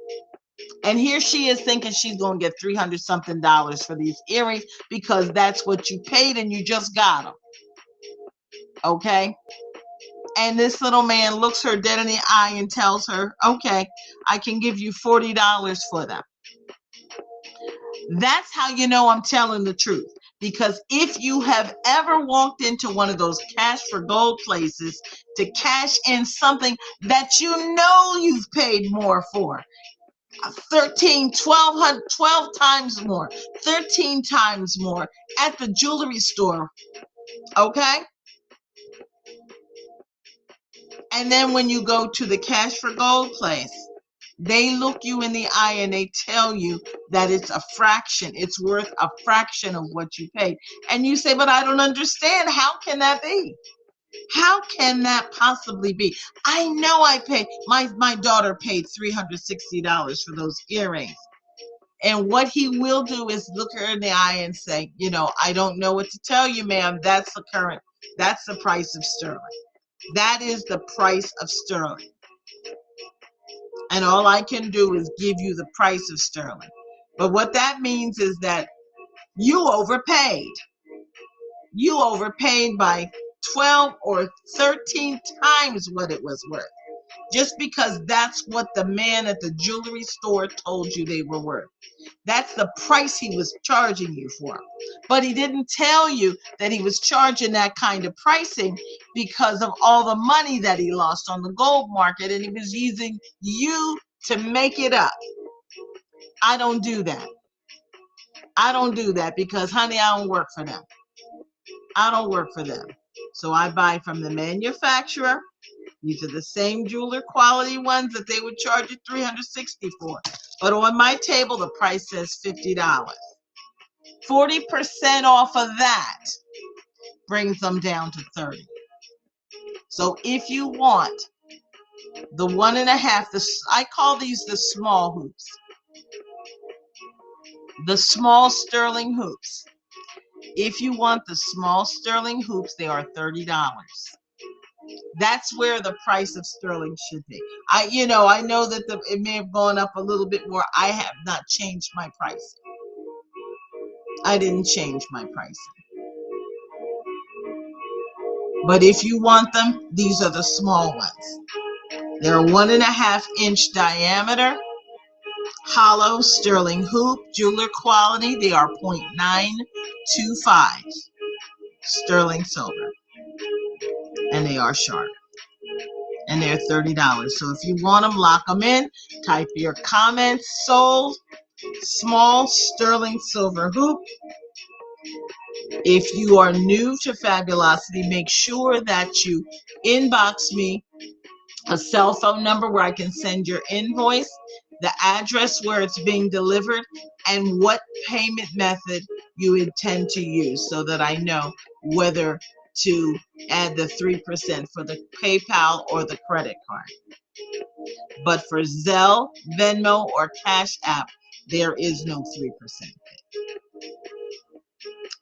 And here she is thinking she's going to get $300 something for these earrings because that's what you paid and you just got them. Okay? And this little man looks her dead in the eye and tells her, okay, I can give you $40 for them. That's how you know I'm telling the truth. Because if you have ever walked into one of those cash for gold places to cash in something that you know you've paid more for, 12 times more, 13 times more at the jewelry store, okay? And then when you go to the cash for gold place, they look you in the eye and they tell you that it's a fraction, it's worth a fraction of what you paid. And you say, but I don't understand. How can that be? How can that possibly be? I know I paid, my daughter paid $360 for those earrings. And what he will do is look her in the eye and say, I don't know what to tell you, ma'am. That's the price of sterling. That is the price of sterling. And all I can do is give you the price of sterling. But what that means is that you overpaid. You overpaid by 12 or 13 times what it was worth. Just because that's what the man at the jewelry store told you they were worth. That's the price he was charging you for. But he didn't tell you that he was charging that kind of pricing because of all the money that he lost on the gold market, and he was using you to make it up. I don't do that. I don't do that because, honey, I don't work for them. I don't work for them. So I buy from the manufacturer. These are the same jeweler quality ones that they would charge you $360 for. But on my table, the price says $50. 40% off of that brings them down to $30. So if you want the 1.5, I call these the small hoops. The small sterling hoops. If you want the small sterling hoops, they are $30. That's where the price of sterling should be. I know that it may have gone up a little bit more. I have not changed my pricing. I didn't change my pricing. But if you want them, these are the small ones. They're 1.5-inch diameter, hollow sterling hoop, jeweler quality. They are 0.925 sterling silver, and they are sharp. And they're $30. So if you want them, lock them in. Type your comments. Sold small sterling silver hoop. If you are new to Fabulosity, make sure that you inbox me a cell phone number where I can send your invoice, the address where it's being delivered, and what payment method you intend to use so that I know whether to add the 3% for the PayPal or the credit card. But for Zelle, Venmo, or Cash App, there is no 3% fee.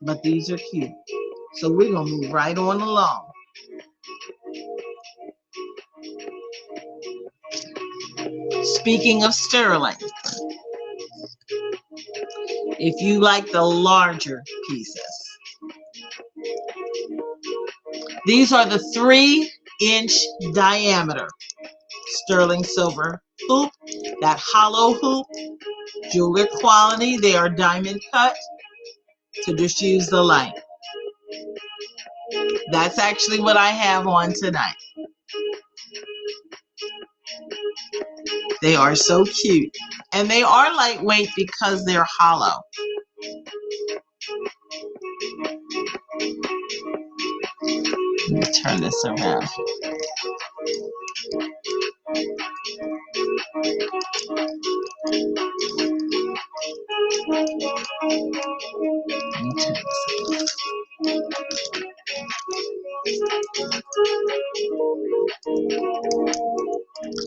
But these are cute. So we're going to move right on along. Speaking of sterling, if you like the larger pieces, these are the 3-inch diameter sterling silver hoop, that hollow hoop, jeweler quality. They are diamond cut to diffuse the light. That's actually what I have on tonight. They are so cute. And they are lightweight because they're hollow. Let me turn this around.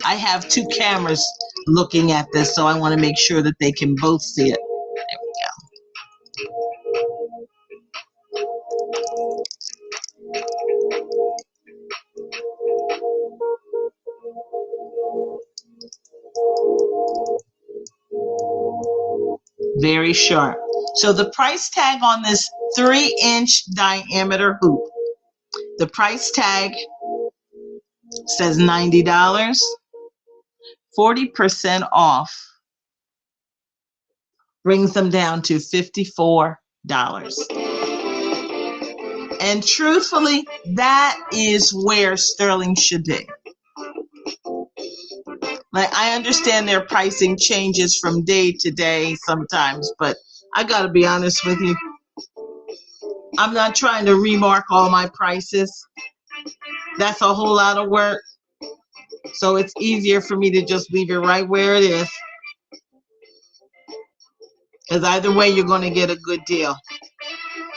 I have two cameras looking at this, so I want to make sure that they can both see it. There we go. Very sharp. So the price tag on this 3-inch diameter hoop, the price tag says $90. 40% off brings them down to $54. And truthfully, that is where sterling should be. Like, I understand their pricing changes from day to day sometimes, but I gotta be honest with you, I'm not trying to remark all my prices. That's a whole lot of work. So it's easier for me to just leave it right where it is. Because either way, you're going to get a good deal.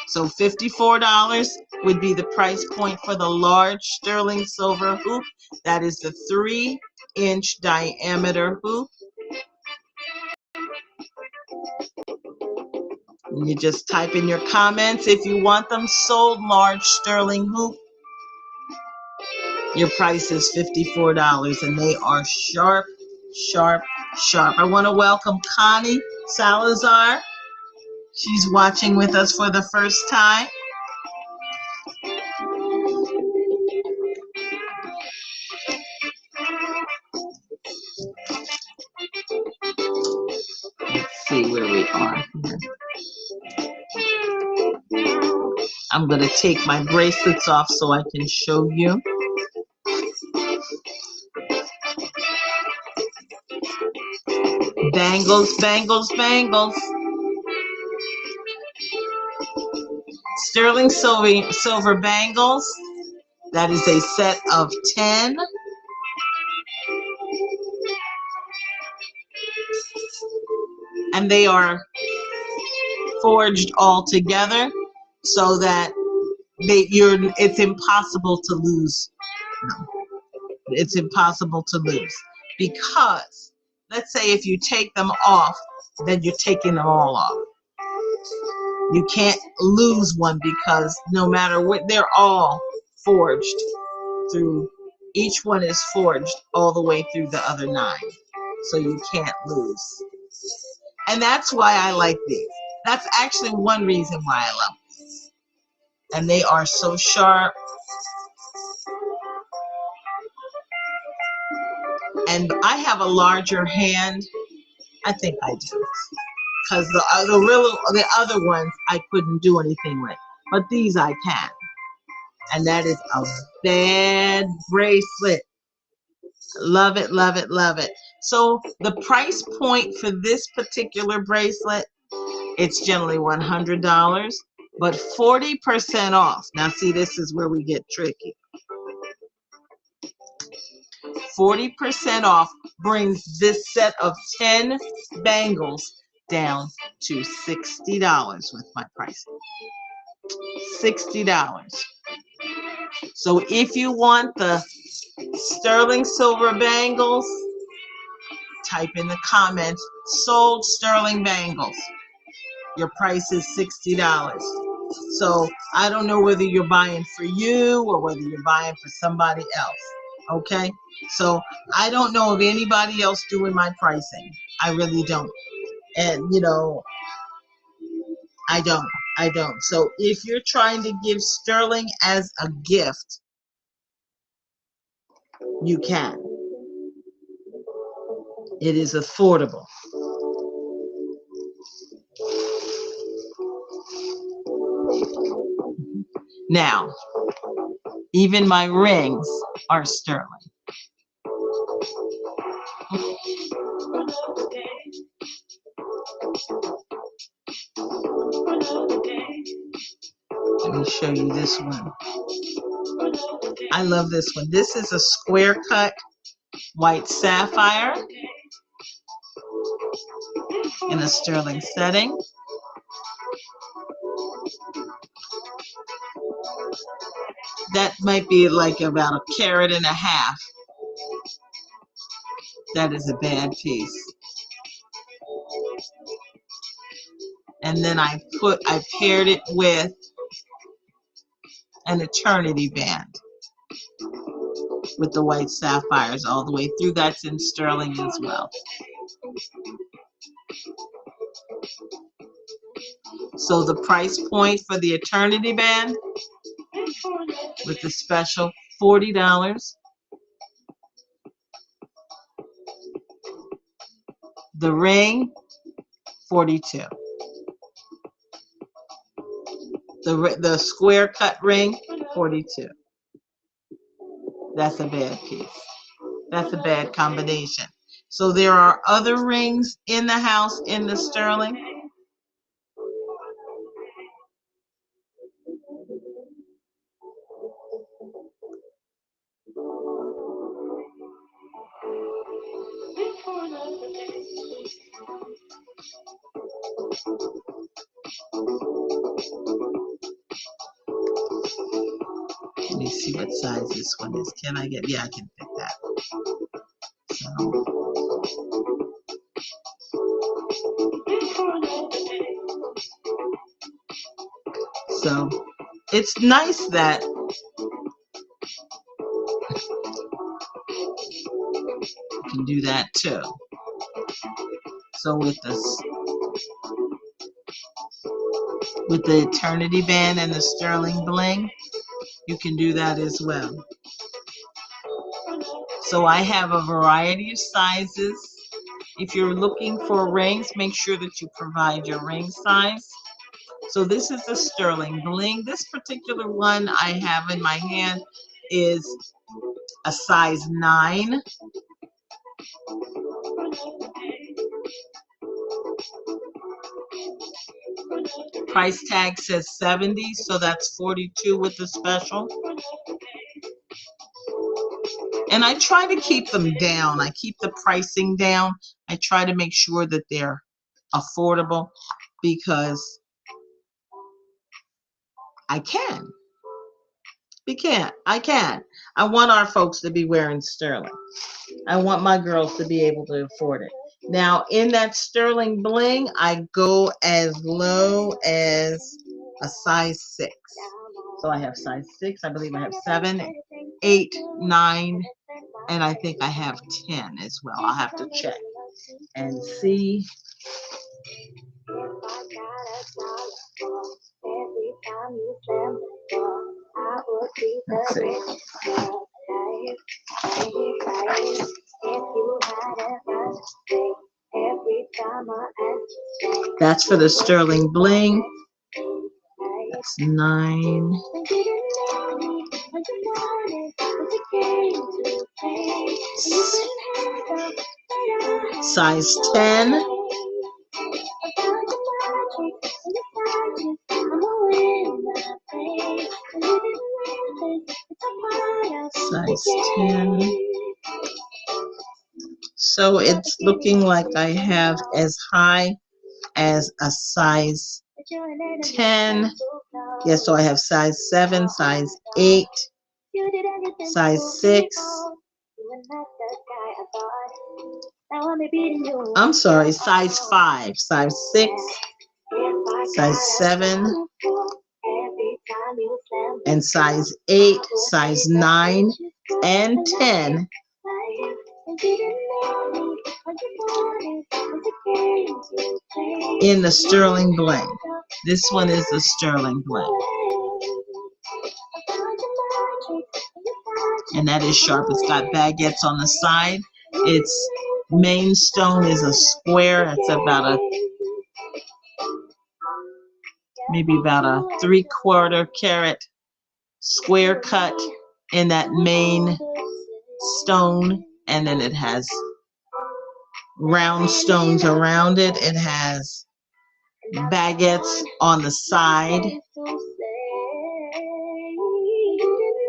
So $54 would be the price point for the large sterling silver hoop. That is the 3-inch diameter hoop. And you just type in your comments if you want them. Sold large sterling hoop. Your price is $54, and they are sharp, sharp, sharp. I want to welcome Connie Salazar. She's watching with us for the first time. Let's see where we are here. I'm going to take my bracelets off so I can show you. Bangles, bangles, bangles. Sterling silver bangles. That is a set of 10. And they are forged all together so that it's impossible to lose. It's impossible to lose because let's say if you take them off, then you're taking them all off. You can't lose one because no matter what, they're all forged through. Each one is forged all the way through the other 9, so you can't lose. And that's why I like these. That's actually one reason why I love them. And they are so sharp. And I have a larger hand. I think I do. Because the other ones I couldn't do anything with. But these I can. And that is a bad bracelet. Love it, love it, love it. So the price point for this particular bracelet, it's generally $100, but 40% off. Now see, this is where we get tricky. 40% off brings this set of 10 bangles down to $60 with my pricing. $60. So if you want the sterling silver bangles, type in the comments, sold sterling bangles. Your price is $60. So I don't know whether you're buying for you or whether you're buying for somebody else. Okay? So I don't know of anybody else doing my pricing. I really don't. And you know, I don't. So if you're trying to give sterling as a gift, you can. It is affordable. Now, even my rings are sterling. Let me show you this one. I love this one. This is a square cut white sapphire in a sterling setting. That might be like about 1.5 carats. That is a bad piece. And then I paired it with an eternity band with the white sapphires all the way through. That's in sterling as well. So the price point for the eternity band with the special, $40. The ring, $42. The square cut ring, $42. That's a bad piece. That's a bad combination. So there are other rings in the house in the sterling. Let me see what size this one is. Can I get, yeah, I can fit that. So it's nice that you can do that too. So with the eternity band and the sterling bling, you can do that as well. So I have a variety of sizes. If you're looking for rings, make sure that you provide your ring size. So this is the sterling bling. This particular one I have in my hand is a size 9. Price tag says $70, so that's $42 with the special. And I try to keep them down. I keep the pricing down. I try to make sure that they're affordable because I can. I can. I want our folks to be wearing sterling. I want my girls to be able to afford it. Now, in that sterling bling, I go as low as a size 6. So I have size 6. I believe I have 7, 8, 9, and I think I have 10 as well. I'll have to check and see. Let's see. That's for the sterling bling. That's 9. Size 10. Size 10. So it's looking like I have as high as a size 10. Yes, so I have size 7, size 8, size 6. I'm sorry, size 5, size 6, size 7, and size 8, size 9, and 10. In the sterling bling. This one is the sterling bling. And that is sharp. It's got baguettes on the side. Its main stone is a square. It's about maybe about a 3/4 carat square cut in that main stone. And then it has round stones around it. It has baguettes on the side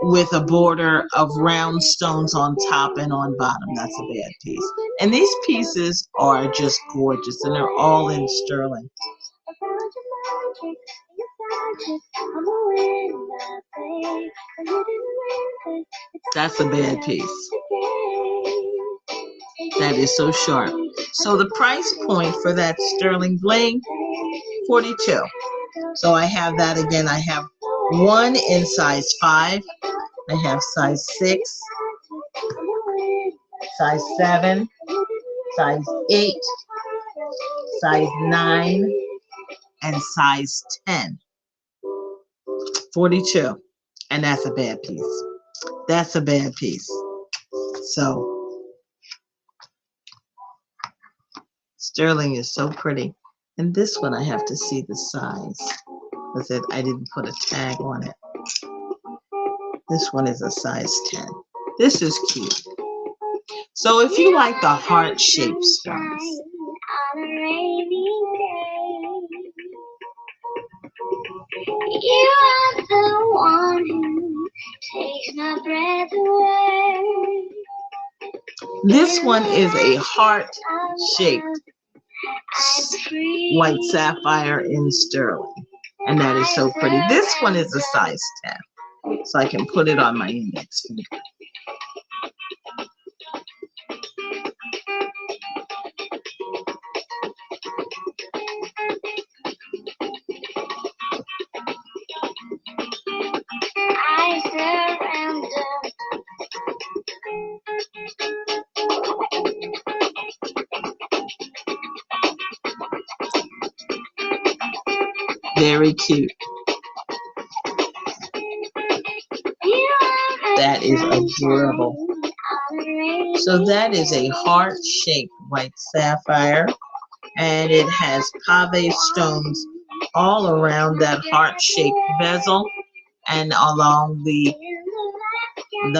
with a border of round stones on top and on bottom. That's a bad piece. And these pieces are just gorgeous, and they're all in sterling. That's a bad piece. That is so sharp. So the price point for that sterling bling, $42. So I have that again. I have one in size 5. I have size 6, size 7, size 8, size 9, and size 10. 42. And that's a bad piece. That's a bad piece. So sterling is so pretty. And this one I have to see the size because I didn't put a tag on it. This one is a size 10. This is cute. So if you like the heart-shaped stones, you are the one who takes my breath away. This one is a heart-shaped white sapphire in sterling. And that is so pretty. This one is a size 10. So I can put it on my index finger. I surrender. Very cute. That is adorable. So that is a heart-shaped white sapphire, and it has pave stones all around that heart-shaped bezel and along the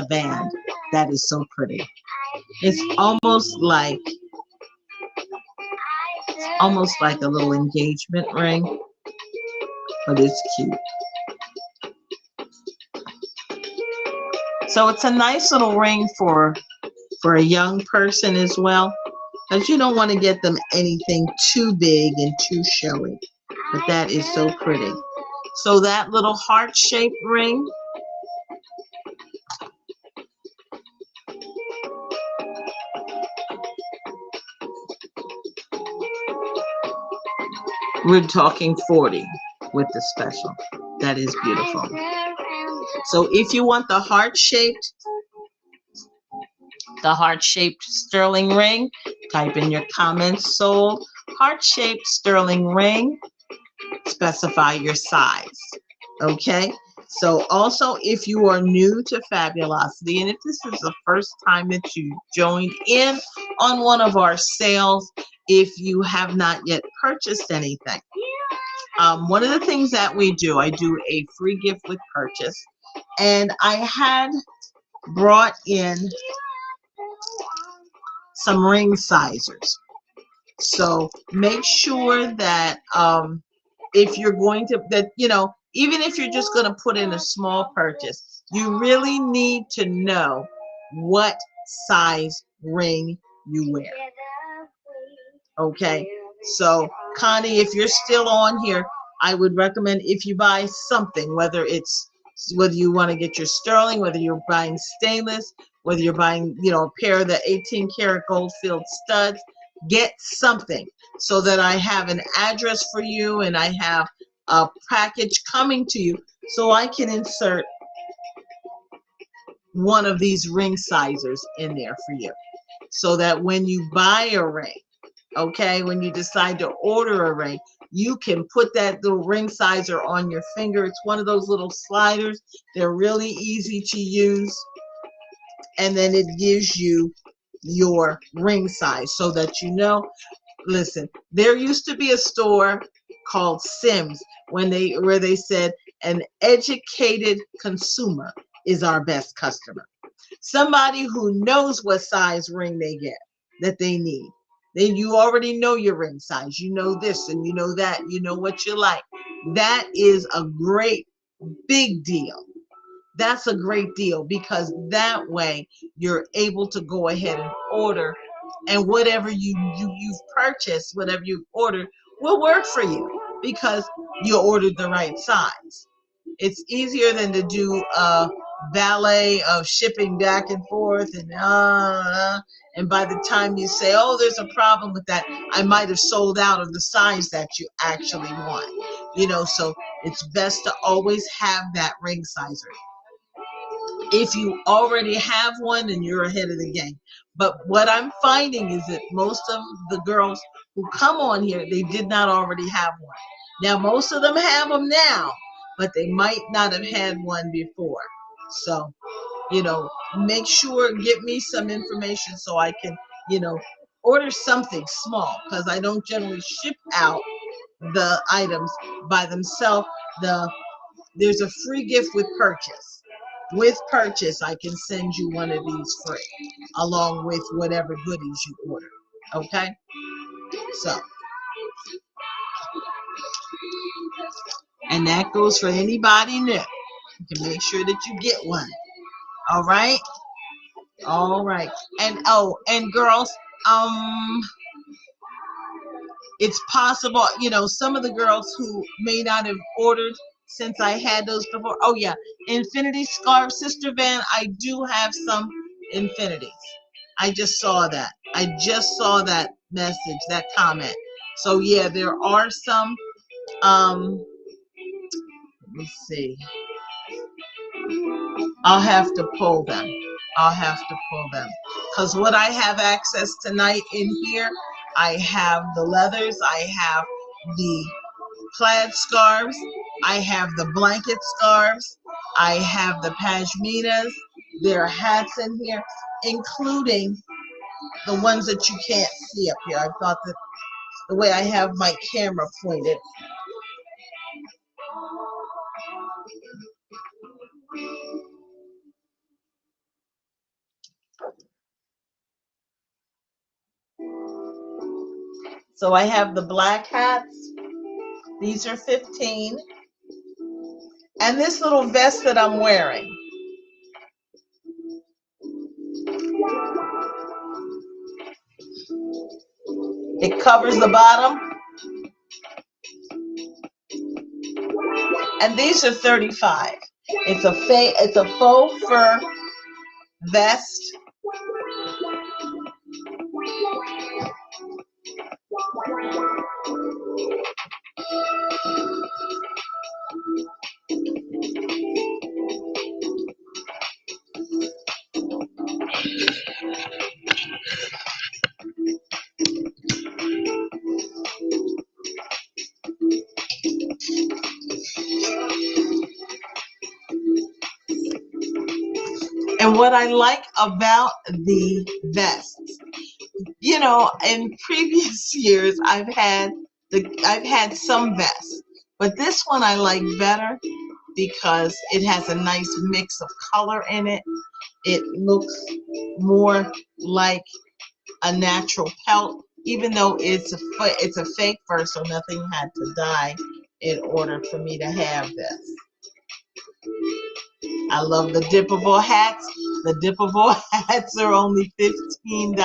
band. That is so pretty. It's almost like a little engagement ring, but it's cute. So it's a nice little ring for a young person as well, because you don't want to get them anything too big and too showy. But that is so pretty. So that little heart-shaped ring, we're talking 40 with the special. That is beautiful. So if you want the heart-shaped sterling ring, type in your comments sold heart-shaped sterling ring, specify your size. Okay, so also if you are new to Fabulosity, and if this is the first time that you joined in on one of our sales, if you have not yet purchased anything, one of the things that we do, I do a free gift with purchase, and I had brought in some ring sizers. So make sure that if you're going to, that, you know, even if you're just going to put in a small purchase, you really need to know what size ring you wear. Okay, so Connie, if you're still on here, I would recommend if you buy something, whether you want to get your sterling, whether you're buying stainless, whether you're buying, you know, a pair of the 18 karat gold filled studs, get something so that I have an address for you and I have a package coming to you so I can insert one of these ring sizers in there for you, so that when you buy a ring, okay, when you decide to order a ring, you can put that little ring sizer on your finger. It's one of those little sliders. They're really easy to use. And then it gives you your ring size so that you know. Listen, there used to be a store called Sims where they said an educated consumer is our best customer. Somebody who knows what size ring that they need. Then you already know your ring size. You know this and you know that. You know what you like. That is a great big deal. That's a great deal, because that way you're able to go ahead and order, and whatever you've purchased, whatever you've ordered will work for you because you ordered the right size. It's easier than to do a valet of shipping back and forth, and by the time you say, oh, there's a problem with that, I might have sold out of the size that you actually want. You know, so it's best to always have that ring sizer. If you already have one, then you're ahead of the game. But what I'm finding is that most of the girls who come on here, they did not already have one. Now, most of them have them now, but they might not have had one before. So, you know, make sure, give me some information so I can, you know, order something small, because I don't generally ship out the items by themselves. There's a free gift with purchase. With purchase, I can send you one of these free, along with whatever goodies you order. Okay? So, and that goes for anybody new. You can make sure that you get one. All right? All right. And and girls, it's possible, you know, some of the girls who may not have ordered since I had those before. Oh yeah, infinity scarf, Sister Van, I do have some infinities. I just saw that. I just saw that message, that comment. So yeah, there are some. Let me see. I'll have to pull them. I'll have to pull them. Because what I have access tonight in here, I have the leathers, I have the plaid scarves, I have the blanket scarves, I have the pashminas. There are hats in here, including the ones that you can't see up here. I thought that the way I have my camera pointed. So I have the black hats. These are 15. And this little vest that I'm wearing. It covers the bottom. And these are $35. It's a faux fur vest. And what I like about the vests, you know, in previous years I've had some vests, but this one I like better because it has a nice mix of color in it. It looks more like a natural pelt, even though it's a fake fur, so nothing had to die in order for me to have this. I love the dippable hats. The dippable hats are only $15.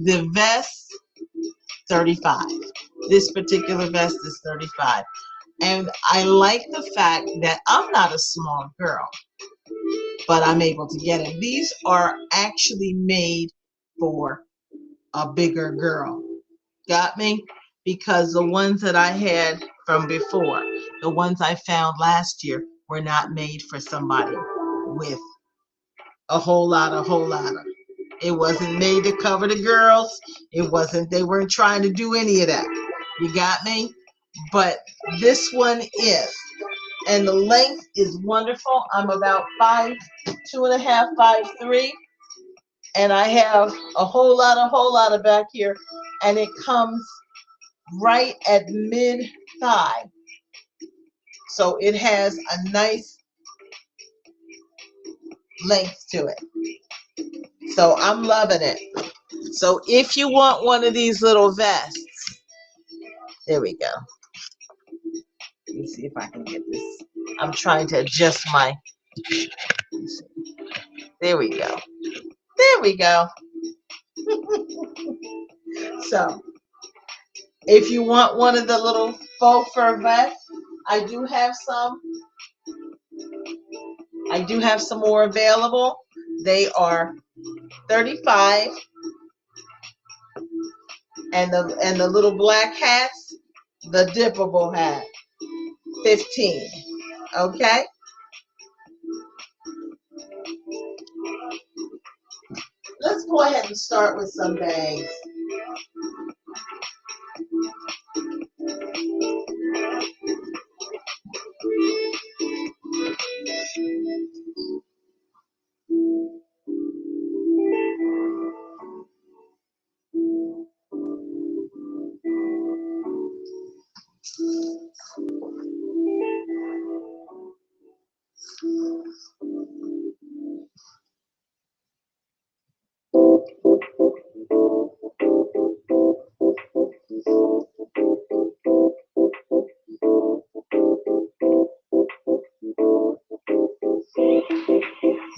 The vest, $35. This particular vest is $35. And I like the fact that I'm not a small girl, but I'm able to get it. These are actually made for a bigger girl. Got me? Because the ones that I had from before, the ones I found last year, were not made for somebody with a whole lot of. It wasn't made to cover the girls. They weren't trying to do any of that. You got me? But this one is. And the length is wonderful. I'm about 5'2.5", 5'3", and I have a whole lot of back here, and it comes right at mid thigh. So it has a nice length to it. So I'm loving it. So if you want one of these little vests, there we go. Let me see if I can get this. I'm trying to adjust my. There we go. There we go. So if you want one of the little faux fur vests, I do have some. I do have some more available. They are $35. And the little black hats, the dippable hat, $15. Okay? Let's go ahead and start with some bags.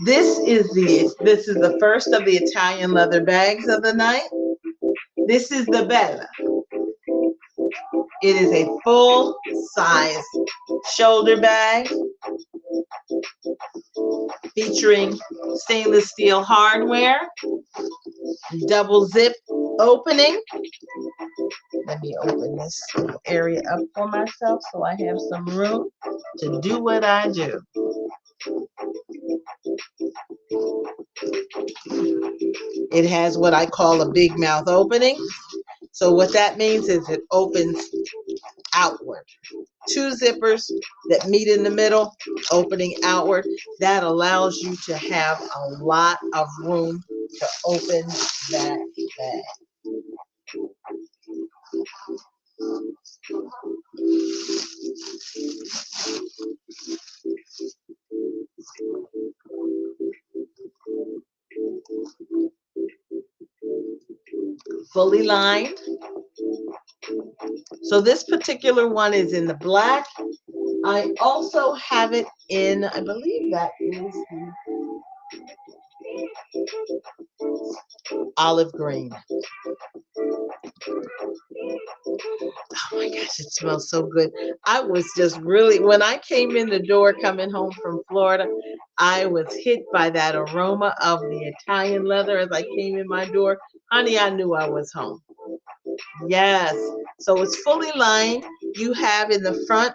This is the first of the Italian leather bags of the night. This is the Bella. It is a full size shoulder bag featuring stainless steel hardware, double zip opening. Let me open this area up for myself so I have some room to do what I do. It has what I call a big mouth opening. So what that means is it opens outward. Two zippers that meet in the middle, opening outward. That allows you to have a lot of room to open that bag. Fully lined. So this particular one is in the black. I also have it in, I believe that is the olive green. Oh my gosh, it smells so good. I was just really, when I came in the door coming home from Florida, I was hit by that aroma of the Italian leather as I came in my door. Honey, I knew I was home. Yes. So it's fully lined. You have in the front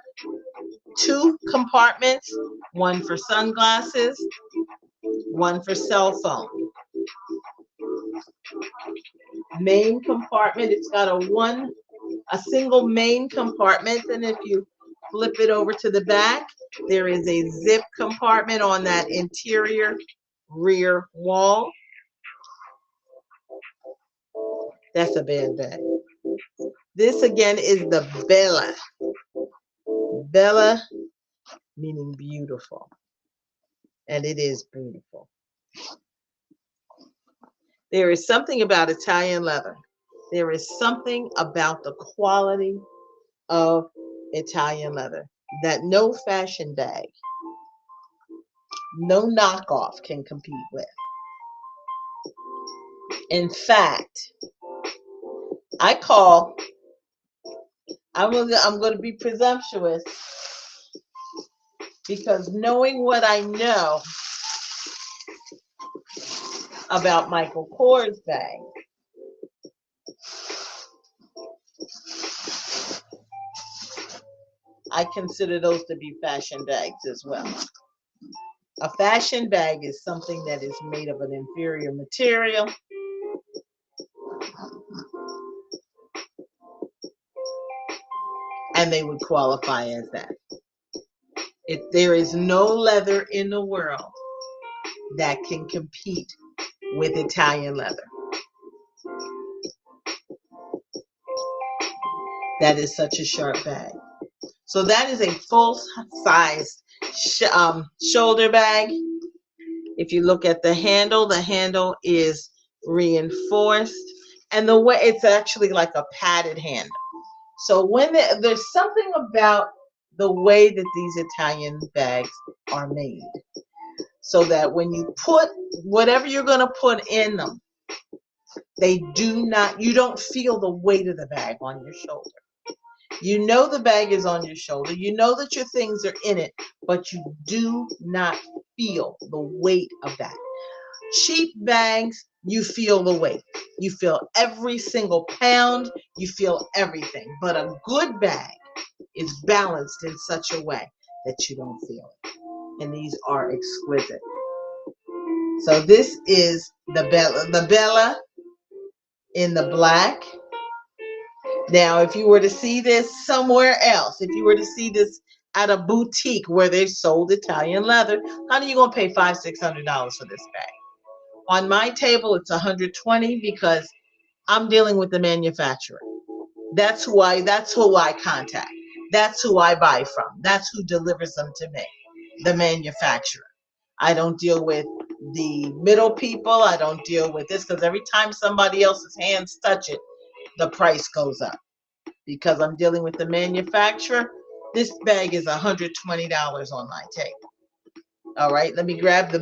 2 compartments, one for sunglasses, one for cell phone. Main compartment, it's got a single main compartment, and if you flip it over to the back, there is a zip compartment on that interior rear wall. That's a bad bag. This again is the Bella. Bella meaning beautiful, and it is beautiful. There is something about Italian leather. There is something about the quality of Italian leather that no fashion bag, no knockoff can compete with. In fact, I'm going to be presumptuous because knowing what I know about Michael Kors bag, I consider those to be fashion bags as well. A fashion bag is something that is made of an inferior material, and they would qualify as that. If there is no leather in the world that can compete with Italian leather. That is such a sharp bag. So that is a full-size shoulder bag. If you look at the handle is reinforced, and the way it's actually like a padded handle. So when there's something about the way that these Italian bags are made, so that when you put whatever you're going to put in them, you don't feel the weight of the bag on your shoulder. You know the bag is on your shoulder. You know that your things are in it, but you do not feel the weight of that. Cheap bags, you feel the weight. You feel every single pound. You feel everything. But a good bag is balanced in such a way that you don't feel it. And these are exquisite. So this is the Bella in the black. Now, if you were to see this somewhere else, if you were to see this at a boutique where they sold Italian leather, honey, you're gonna pay $500-600 for this bag. On my table, it's $120 because I'm dealing with the manufacturer. That's who I contact. That's who I buy from. That's who delivers them to me, the manufacturer. I don't deal with the middle people. I don't deal with this because every time somebody else's hands touch it, the price goes up. Because I'm dealing with the manufacturer, this bag is $120 on my table. All right, let me grab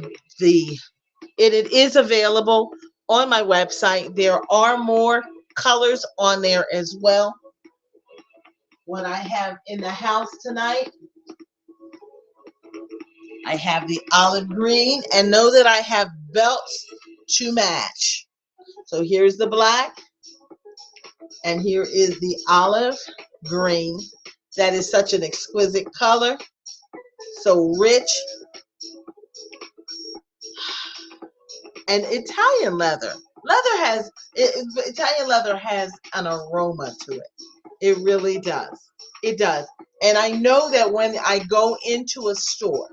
it is available on my website. There are more colors on there as well. What I have in the house tonight, I have the olive green, and know that I have belts to match. So here's the black, and here is the olive green. That is such an exquisite color, so rich. And Italian leather has an aroma to it. It really does. It does. And I know that when I go into a store,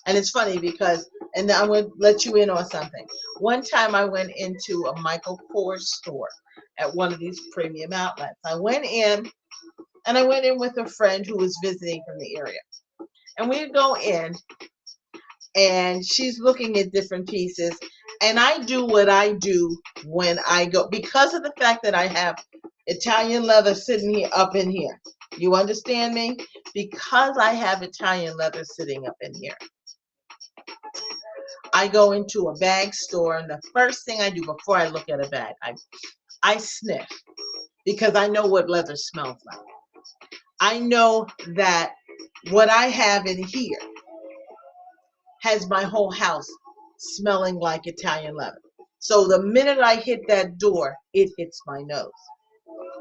and it's funny because, and I'm going to let you in on something. One time I went into a Michael Kors store at one of these premium outlets. I went in with a friend who was visiting from the area. And we go in, and she's looking at different pieces. And I do what I do when I go, because of the fact that I have Italian leather sitting here up in here. You understand me? Because I have Italian leather sitting up in here, I go into a bag store, and the first thing I do before I look at a bag, I sniff. because I know what leather smells like. I know that what I have in here has my whole house smelling like Italian leather. So the minute I hit that door, it hits my nose.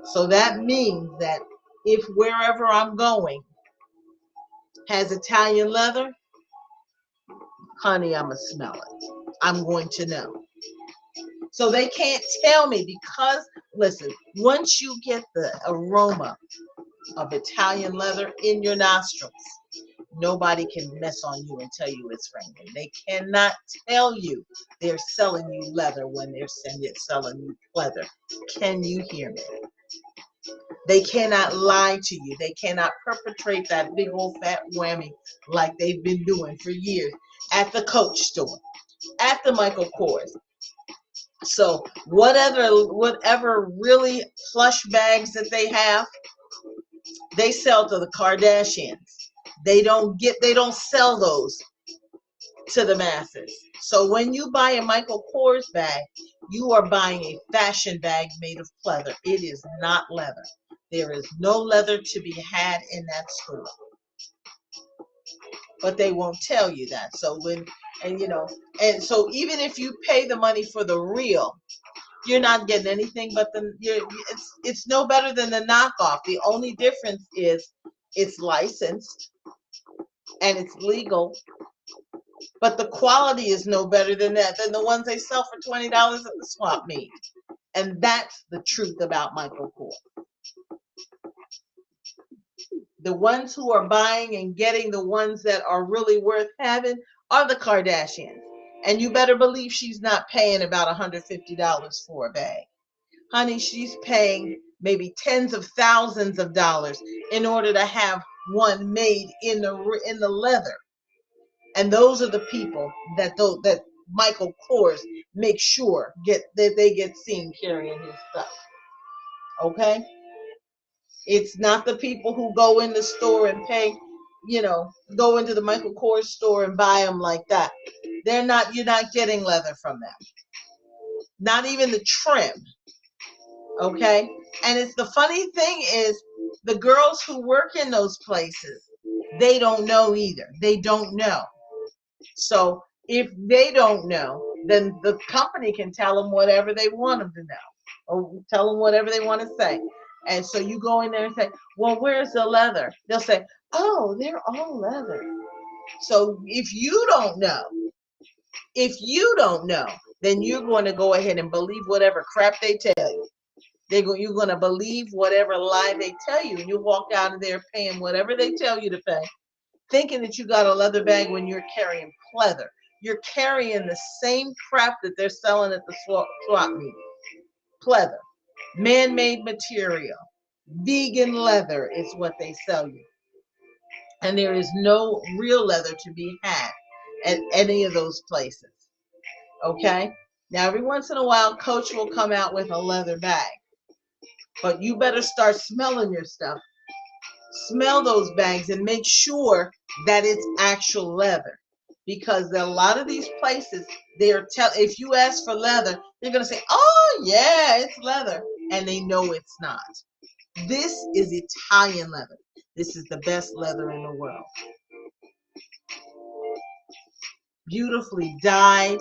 So that means that if wherever I'm going has Italian leather, honey, I'm going to smell it. I'm going to know. So they can't tell me because, listen, once you get the aroma of Italian leather in your nostrils, nobody can mess on you and tell you it's raining. They cannot tell you they're selling you leather when they're selling you leather. Can you hear me? They cannot lie to you. They cannot perpetrate that big old fat whammy like they've been doing for years at the Coach store, at the Michael Kors. So whatever really plush bags that they have, they sell to the Kardashians. They don't sell those to the masses. So when you buy a Michael Kors bag, you are buying a fashion bag made of pleather. It is not leather. There is no leather to be had in that store. But they won't tell you that. So and so even if you pay the money for the real, you're not getting anything but it's no better than the knockoff. The only difference is it's licensed and it's legal, but the quality is no better than the ones they sell for $20 at the swap meet. And that's the truth about Michael Kors. The ones who are buying and getting the ones that are really worth having are the Kardashians. And you better believe she's not paying about $150 for a bag. Honey, she's paying maybe tens of thousands of dollars in order to have one made in the leather. And those are the people that Michael Kors makes sure they get seen carrying his stuff. Okay? It's not the people who go in the store and pay, go into the Michael Kors store and buy them like that. You're not getting leather from them. Not even the trim. Okay? And it's the funny thing is the girls who work in those places, they don't know either. They don't know. So if they don't know, then the company can tell them whatever they want them to know, or tell them whatever they want to say. And so you go in there and say, well, where's the leather? They'll say, oh, they're all leather. So if you don't know, then you're going to go ahead and believe whatever crap they tell you. You're going to believe whatever lie they tell you. And you walk out of there paying whatever they tell you to pay, thinking that you got a leather bag when you're carrying pleather. You're carrying the same crap that they're selling at the swap meet. Pleather, man-made material, vegan leather is what they sell you. And there is no real leather to be had at any of those places. Okay? Now, every once in a while, Coach will come out with a leather bag. But you better start smelling your stuff. Smell those bags and make sure that it's actual leather. Because a lot of these places, if you ask for leather, they're going to say, oh, yeah, it's leather. And they know it's not. This is Italian leather. This is the best leather in the world. Beautifully dyed,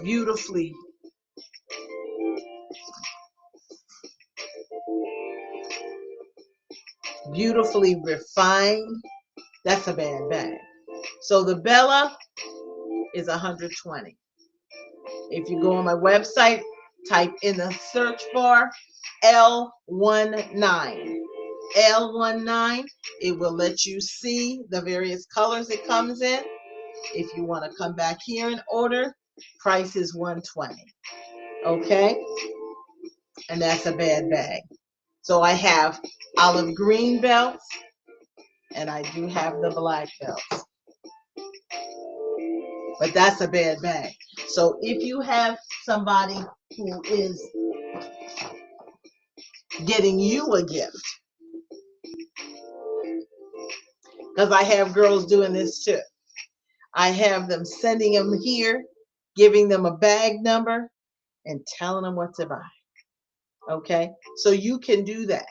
beautifully refined. That's a bad bag. So the Bella is 120. If you go on my website, type in the search bar L19. L19, it will let you see the various colors it comes in. If you want to come back here and order, price is 120. Okay? And that's a bad bag. So I have olive green belts, and I do have the black belts. But that's a bad bag. So if you have somebody who is getting you a gift, because I have girls doing this too. I have them sending them here, giving them a bag number, and telling them what to buy. Okay, so you can do that.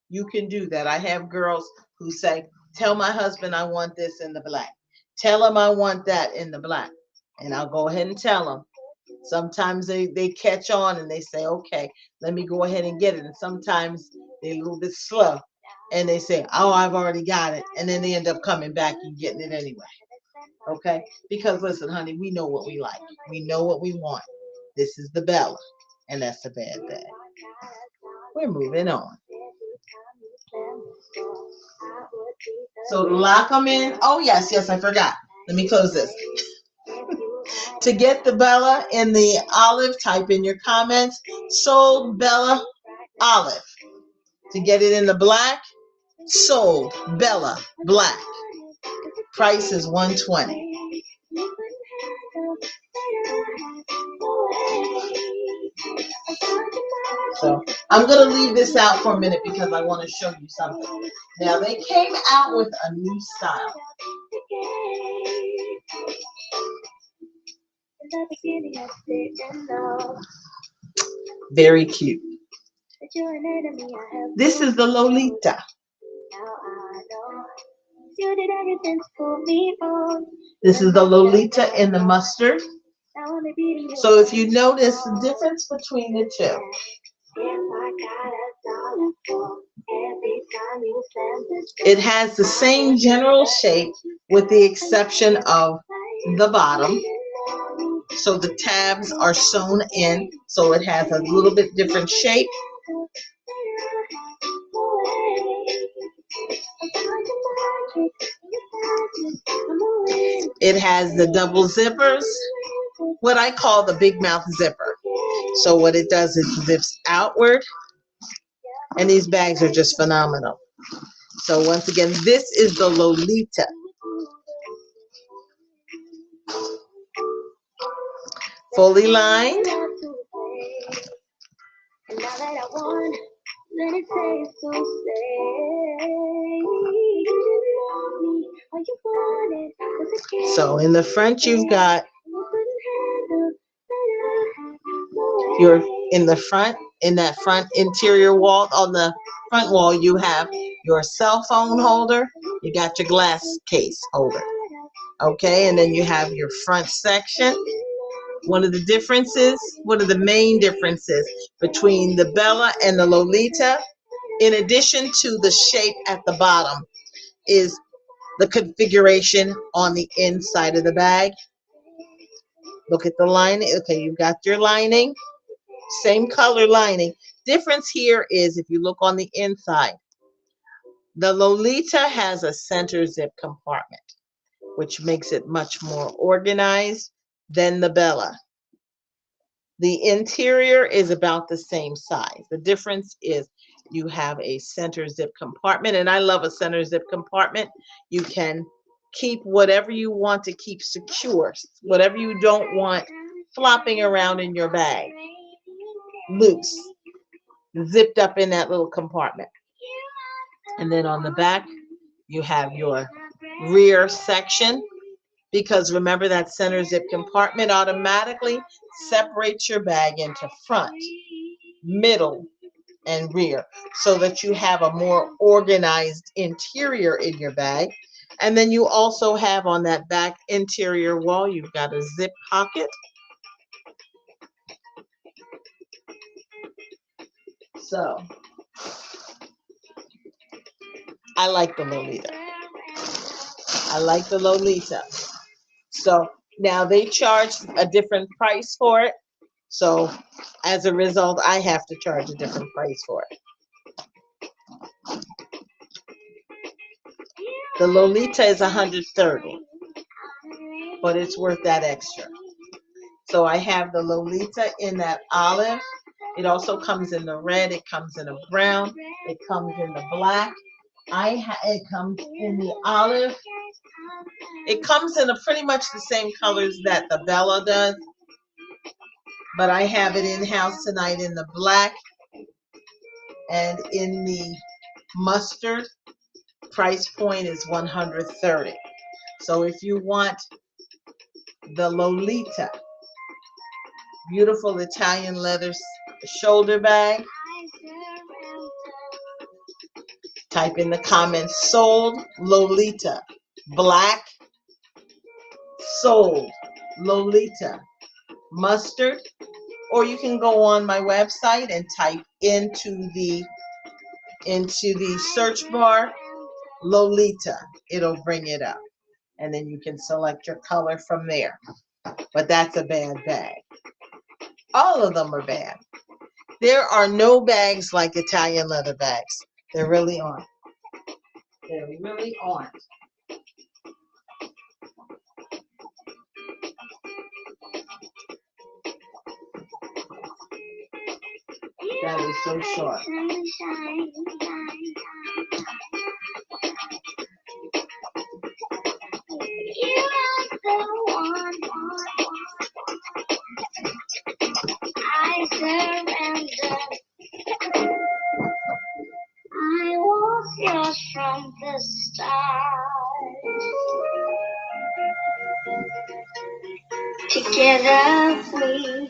You can do that. I have girls who say, tell my husband I want this in the black. Tell him I want that in the black. And I'll go ahead and tell them. Sometimes they catch on and they say, okay, let me go ahead and get it. And sometimes they're a little bit slow and they say, oh, I've already got it. And then they end up coming back and getting it anyway. Okay? Because listen, honey, we know what we like. We know what we want. This is the Bella. And that's a bad bag. We're moving on. So to lock them in. Oh, yes, I forgot. Let me close this. To get the Bella in the olive, type in your comments, sold Bella olive. To get it in the black, sold Bella black. Price is $120. So I'm going to leave this out for a minute because I want to show you something. Now they came out with a new style. Very cute. This is the Lolita. This is the Lolita in the mustard. So if you notice the difference between the two, it has the same general shape with the exception of the bottom. So the tabs are sewn in, so it has a little bit different shape. It has the double zippers, what I call the big mouth zipper. So what it does is zips outward, and these bags are just phenomenal. So once again, this is the Lolita. Fully lined. So in the front you've got your, in that front interior wall, on the front wall you have your cell phone holder, you got your glass case holder. Okay, and then you have your front section. One of the main differences between the Bella and the Lolita, in addition to the shape at the bottom, is the configuration on the inside of the bag. Look at the lining. Okay, you've got your lining, same color lining. Difference here is if you look on the inside, the Lolita has a center zip compartment, which makes it much more organized than the Bella. The interior is about the same size. The difference is you have a center zip compartment, and I love a center zip compartment. You can keep whatever you want to keep secure, whatever you don't want flopping around in your bag, loose, zipped up in that little compartment. And then on the back, you have your rear section, because remember that center zip compartment automatically separates your bag into front, middle, and rear, so that you have a more organized interior in your bag. And then you also have on that back interior wall, you've got a zip pocket. So I like the Lolita. I like the Lolita. So now they charge a different price for it. So as a result, I have to charge a different price for it. The Lolita is $130, but it's worth that extra. So I have the Lolita in that olive. It also comes in the red. It comes in a brown. It comes in the black. It comes in the olive. It comes in pretty much the same colors that the Bella does, but I have it in-house tonight in the black and in the mustard. Price point is $130. So if you want the Lolita, beautiful Italian leather shoulder bag, Type in the comments, sold Lolita. Black, sold Lolita. Mustard, or you can go on my website and type into the search bar Lolita. It'll bring it up, and then you can select your color from there. But that's a bad bag. All of them are bad. There are no bags like Italian leather bags. There really aren't. There really aren't. That is so short. I surrender. I was yours from the start. Together we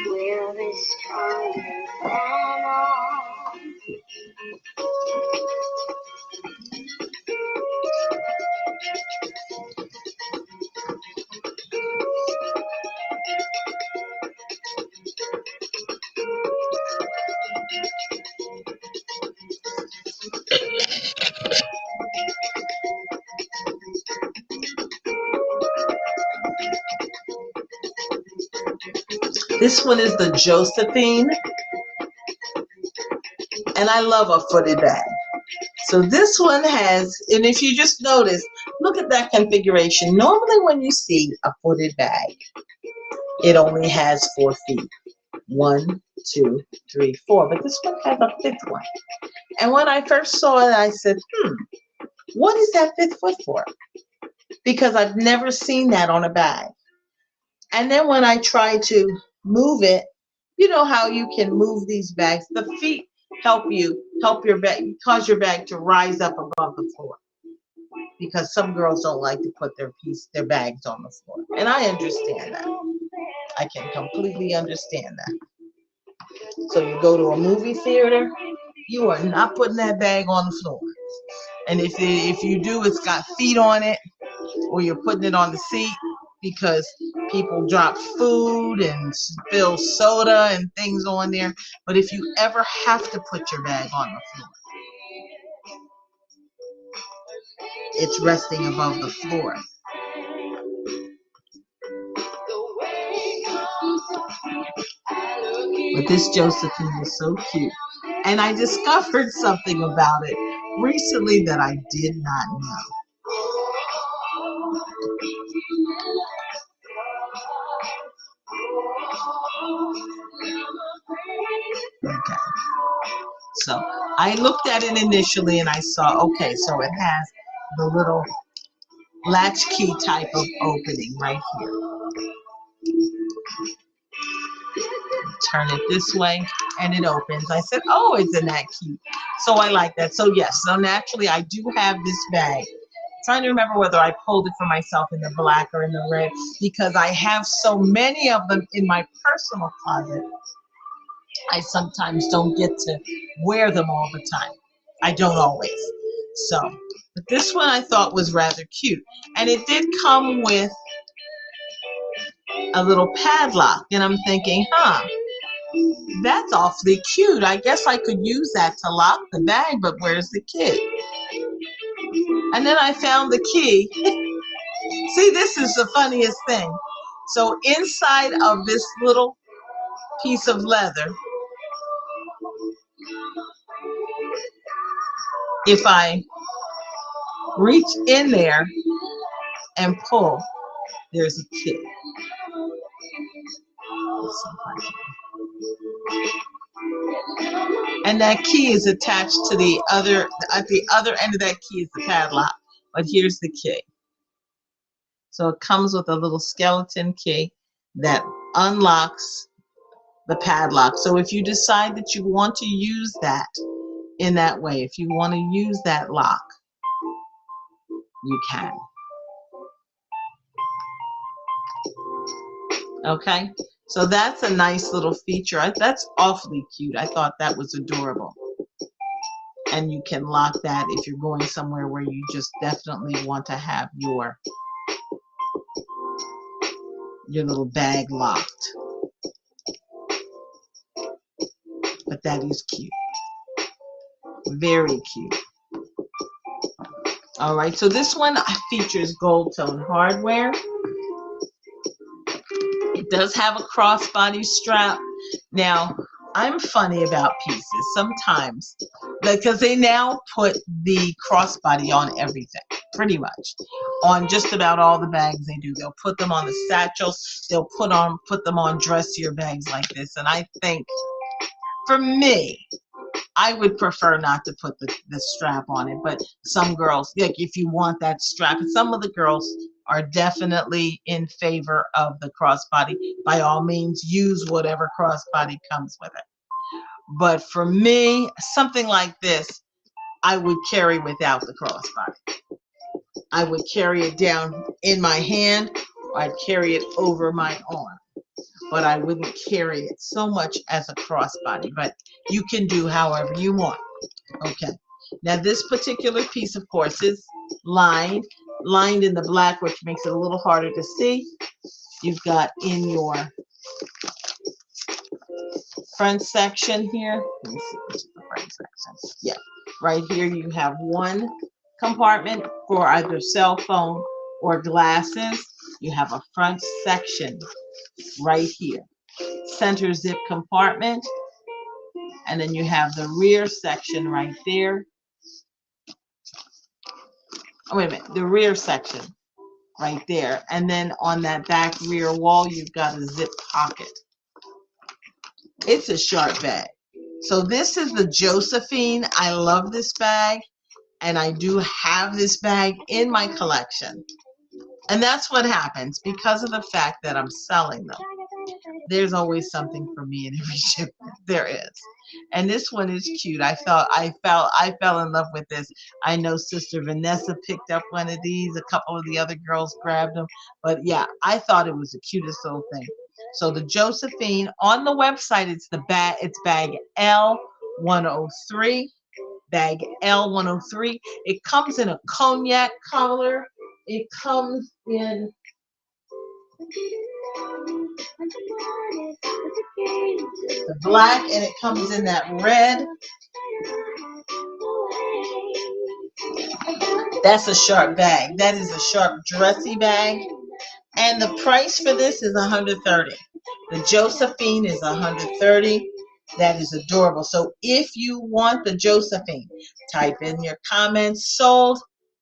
will be stronger than all. This one is the Josephine, and I love a footed bag. So this one has, and if you just notice, look at that configuration. Normally when you see a footed bag, it only has 4 feet. 1, 2, 3, 4. But this one has a 5th one. And when I first saw it, I said, what is that 5th foot for? Because I've never seen that on a bag. And then when I tried to move it, you know how you can move these bags. The feet help your bag, cause your bag to rise up above the floor. Because some girls don't like to put their bags on the floor. And I understand that. I can completely understand that. So you go to a movie theater, you are not putting that bag on the floor. And if you do, it's got feet on it, or you're putting it on the seat, because people drop food and spill soda and things on there. But if you ever have to put your bag on the floor, it's resting above the floor. But this Josephine is so cute. And I discovered something about it recently that I did not know. Okay. So I looked at it initially and I saw, okay, so it has the little latchkey type of opening right here. Turn it this way and it opens. I said, oh, isn't that cute? So I like that. So yes, so naturally I do have this bag. I'm trying to remember whether I pulled it for myself in the black or in the red, because I have so many of them in my personal closet. I sometimes don't get to wear them all the time. I don't always. So, but this one I thought was rather cute. And it did come with a little padlock. And I'm thinking, that's awfully cute. I guess I could use that to lock the bag, but where's the key? And then I found the key. See, this is the funniest thing. So inside of this little piece of leather, if I reach in there and pull, there's a key. And that key is attached to the other, at the other end of that key is the padlock. But here's the key. So it comes with a little skeleton key that unlocks the padlock. So if you decide that you want to use that in that way, if you want to use that lock, you can. Okay, so that's a nice little feature. That's awfully cute. I thought that was adorable. And you can lock that if you're going somewhere where you just definitely want to have your little bag locked. But that is cute. Very cute. All right, so this one features gold tone hardware. It does have a crossbody strap. Now, I'm funny about pieces sometimes because they now put the crossbody on everything, pretty much. On just about all the bags they do. They'll put them on the satchels. They'll put them on dressier bags like this. And I think, for me, I would prefer not to put the strap on it, but some girls, like if you want that strap, and some of the girls are definitely in favor of the crossbody. By all means, use whatever crossbody comes with it. But for me, something like this, I would carry without the crossbody. I would carry it down in my hand, or I'd carry it over my arm. But I wouldn't carry it so much as a crossbody. But you can do however you want. Okay, now this particular piece, of course, is lined in the black, which makes it a little harder to see. You've got in your front section here, let me see, which is the front section? Yeah, right here you have one compartment for either cell phone or glasses. You have a front section right here, center zip compartment, and then you have the rear section right there. Oh, wait a minute, the rear section right there. And then on that back rear wall, you've got a zip pocket. It's a sharp bag. So this is the Josephine. I love this bag, and I do have this bag in my collection. And that's what happens because of the fact that I'm selling them. There's always something for me in every shipment. There is. And this one is cute. I fell in love with this. I know Sister Vanessa picked up one of these. A couple of the other girls grabbed them. But yeah, I thought it was the cutest little thing. So the Josephine on the website, it's bag L103. Bag L103. It comes in a cognac color. It comes in the black, and it comes in that red. That's a sharp bag. That is a sharp dressy bag. And the price for this is $130. The Josephine is $130. That is adorable. So if you want the Josephine, type in your comments sold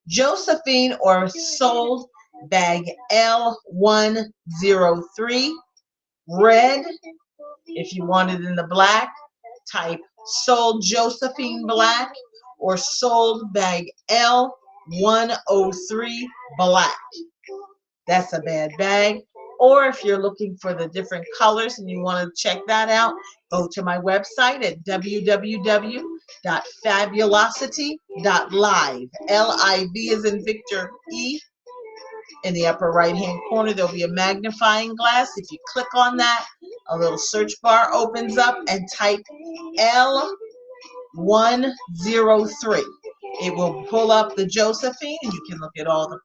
Josephine or sold bag L103 red. If you want it in the black, type sold Josephine black or sold bag L103 black. That's a bad bag. Or if you're looking for the different colors and you want to check that out, go to my website at www.fabulosity.live. L-I-V as in Victor E. In the upper right-hand corner, there'll be a magnifying glass. If you click on that, a little search bar opens up and type L103. It will pull up the Josephine, and you can look at all the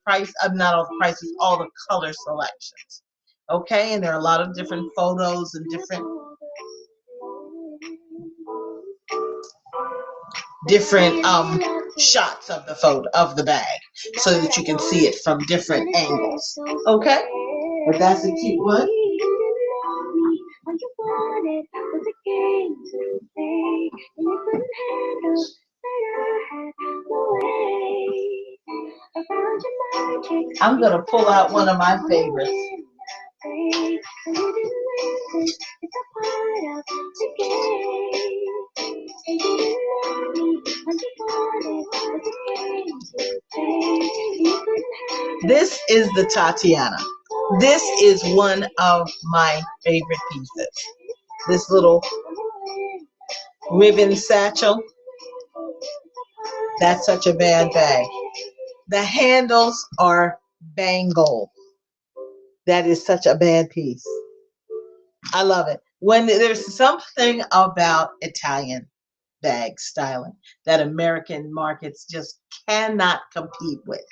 not all the prices, all the color selections. Okay, and there are a lot of different photos and different shots of the bag, so that you can see it from different angles. Okay, but that's a cute one. I'm going to pull out one of my favorites. This is the Tatiana. This is one of my favorite pieces. This little ribbon satchel. That's such a bad bag. The handles are bangle. That is such a bad piece. I love it. When there's something about Italian bag styling that American markets just cannot compete with.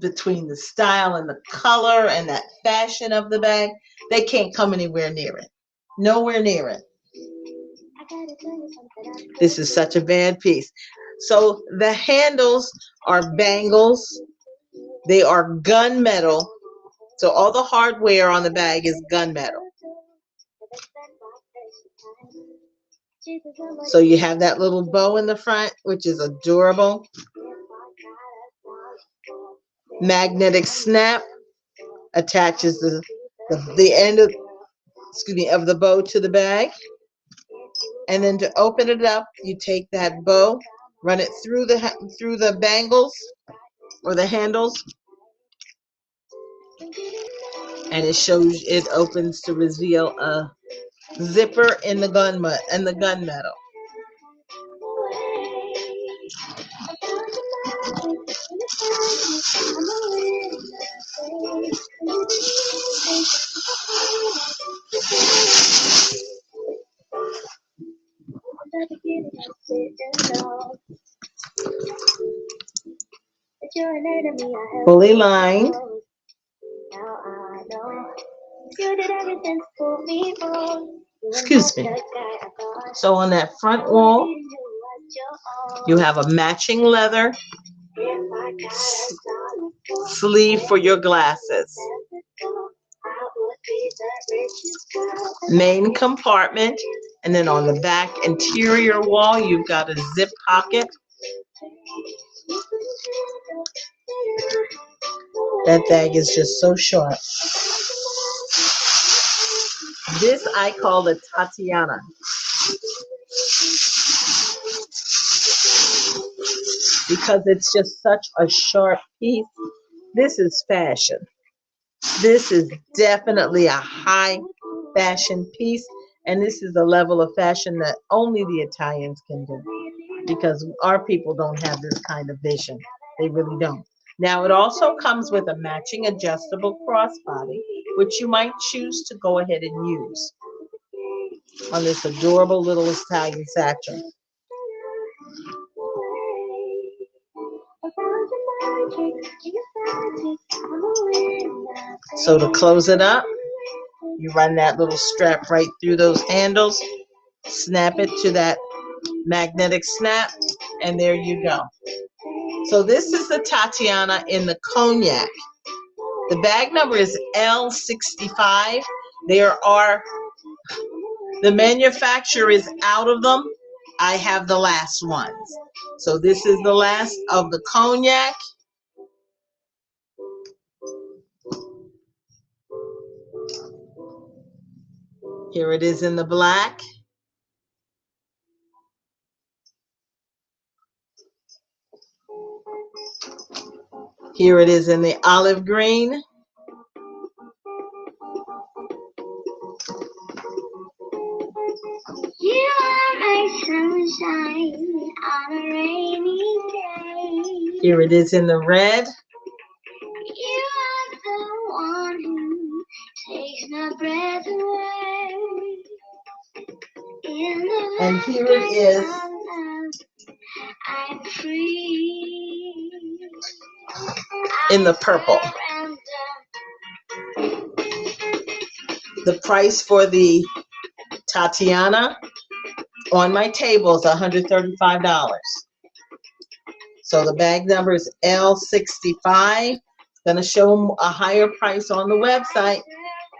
Between the style and the color and that fashion of the bag, they can't come anywhere near it. Nowhere near it. This is such a bad piece. So the handles are bangles. They are gunmetal. So all the hardware on the bag is gunmetal. So you have that little bow in the front, which is adorable. Magnetic snap attaches the end of the bow to the bag. And then to open it up, you take that bow, run it through the bangles or the handles, and it opens to reveal a zipper in the gunmetal. Fully lined. Excuse me. So on that front wall, you have a matching leather sleeve for your glasses. Main compartment, and then on the back interior wall, you've got a zip pocket. That bag is just so sharp. This I call the Tatiana. Because it's just such a sharp piece. This is fashion. This is definitely a high fashion piece, and this is a level of fashion that only the Italians can do, because our people don't have this kind of vision. They really don't. Now, it also comes with a matching adjustable crossbody, which you might choose to go ahead and use on this adorable little Italian satchel. So to close it up, you run that little strap right through those handles, snap it to that magnetic snap, and there you go. So this is the Tatiana in the cognac. The bag number is L65. The manufacturer is out of them. I have the last ones. So this is the last of the cognac. Here it is in the black. Here it is in the olive green. You are my sunshine on a rainy day. Here it is in the red. You are the one who takes my breath away. And here it is I'm free. in the purple. The price for the Tatiana on my table is $135. So the bag number is L65. It's going to show a higher price on the website,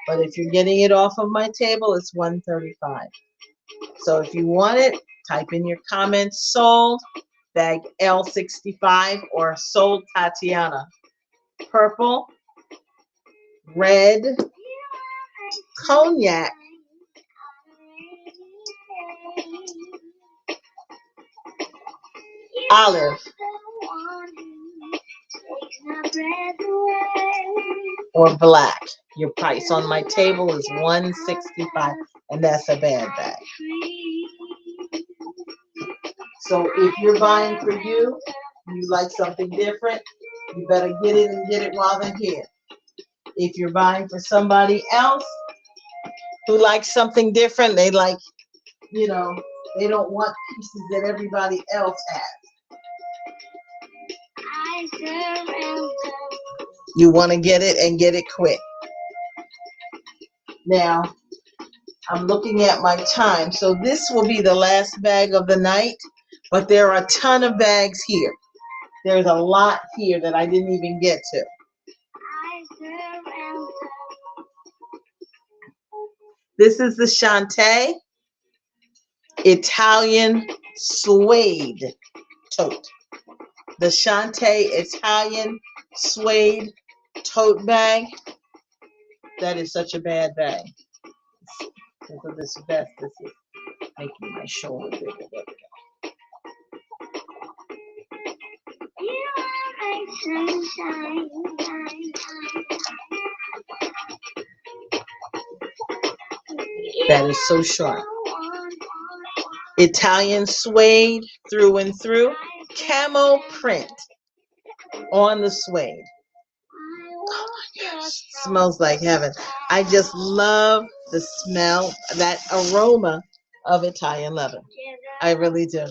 but if you're getting it off of my table, it's $135. So if you want it, type in your comments sold, bag L65, or sold Tatiana. Purple, red, cognac, olive, or black. Your price on my table is $165, and that's a bad bag. So if you're buying for you, you like something different, you better get it and get it while they're here. If you're buying for somebody else who likes something different, they like you know, they don't want pieces that everybody else has. I surrender. You want to get it and get it quick. Now, I'm looking at my time. So this will be the last bag of the night, but there are a ton of bags here. There's a lot here that I didn't even get to. I surrender. This is the Shantae Italian suede tote. The Shantae Italian suede tote bag. That is such a bad bag. Look at this vest. This is making my shoulder bigger. There we go. You are my sunshine. That is so sharp. Italian suede through and through. Camo print on the suede. Oh my gosh, smells like heaven. I just love the smell, that aroma of Italian leather. I really do.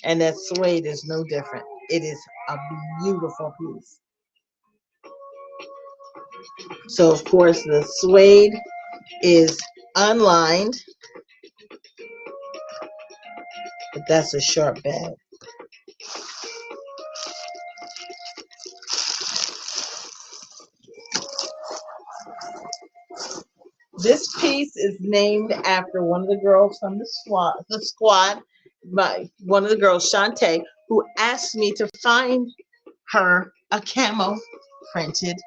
And that suede is no different. It is a beautiful piece. So of course the suede is unlined, but that's a sharp bag. This piece is named after one of the girls from the squad, one of the girls, Shantae, who asked me to find her a camo printed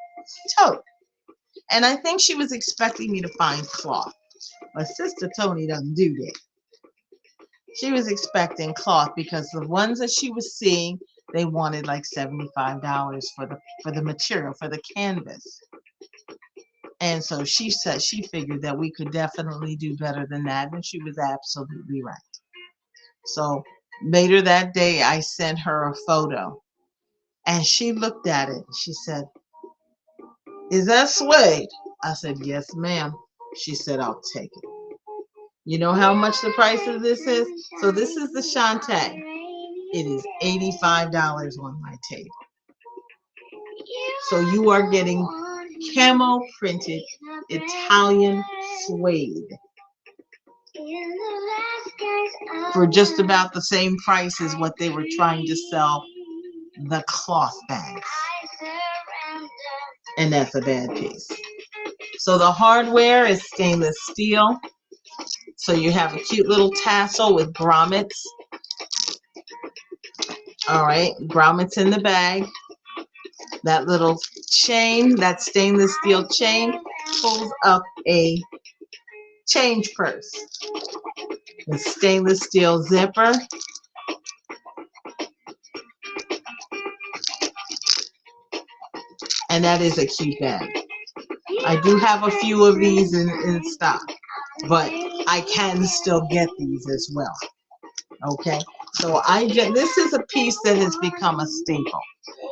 tote. And I think she was expecting me to find cloth. But Sister Tony doesn't do that. She was expecting cloth because the ones that she was seeing, they wanted like $75 for the material, for the canvas. And so she said she figured that we could definitely do better than that, and she was absolutely right. So later that day, I sent her a photo, and she looked at it. And she said, "Is that suede?" I said, "Yes, ma'am." She said, "I'll take it." You know how much the price of this is? So this is the Shantae. It is $85 on my table. So you are getting camo printed Italian suede for just about the same price as what they were trying to sell the cloth bags. And that's a bad piece. So the hardware is stainless steel. So you have a cute little tassel with grommets. All right, grommets in the bag. That little chain, that stainless steel chain, pulls up a change purse. The stainless steel zipper. And that is a cute bag. I do have a few of these in stock, but I can still get these as well. Okay, so this is a piece that has become a staple.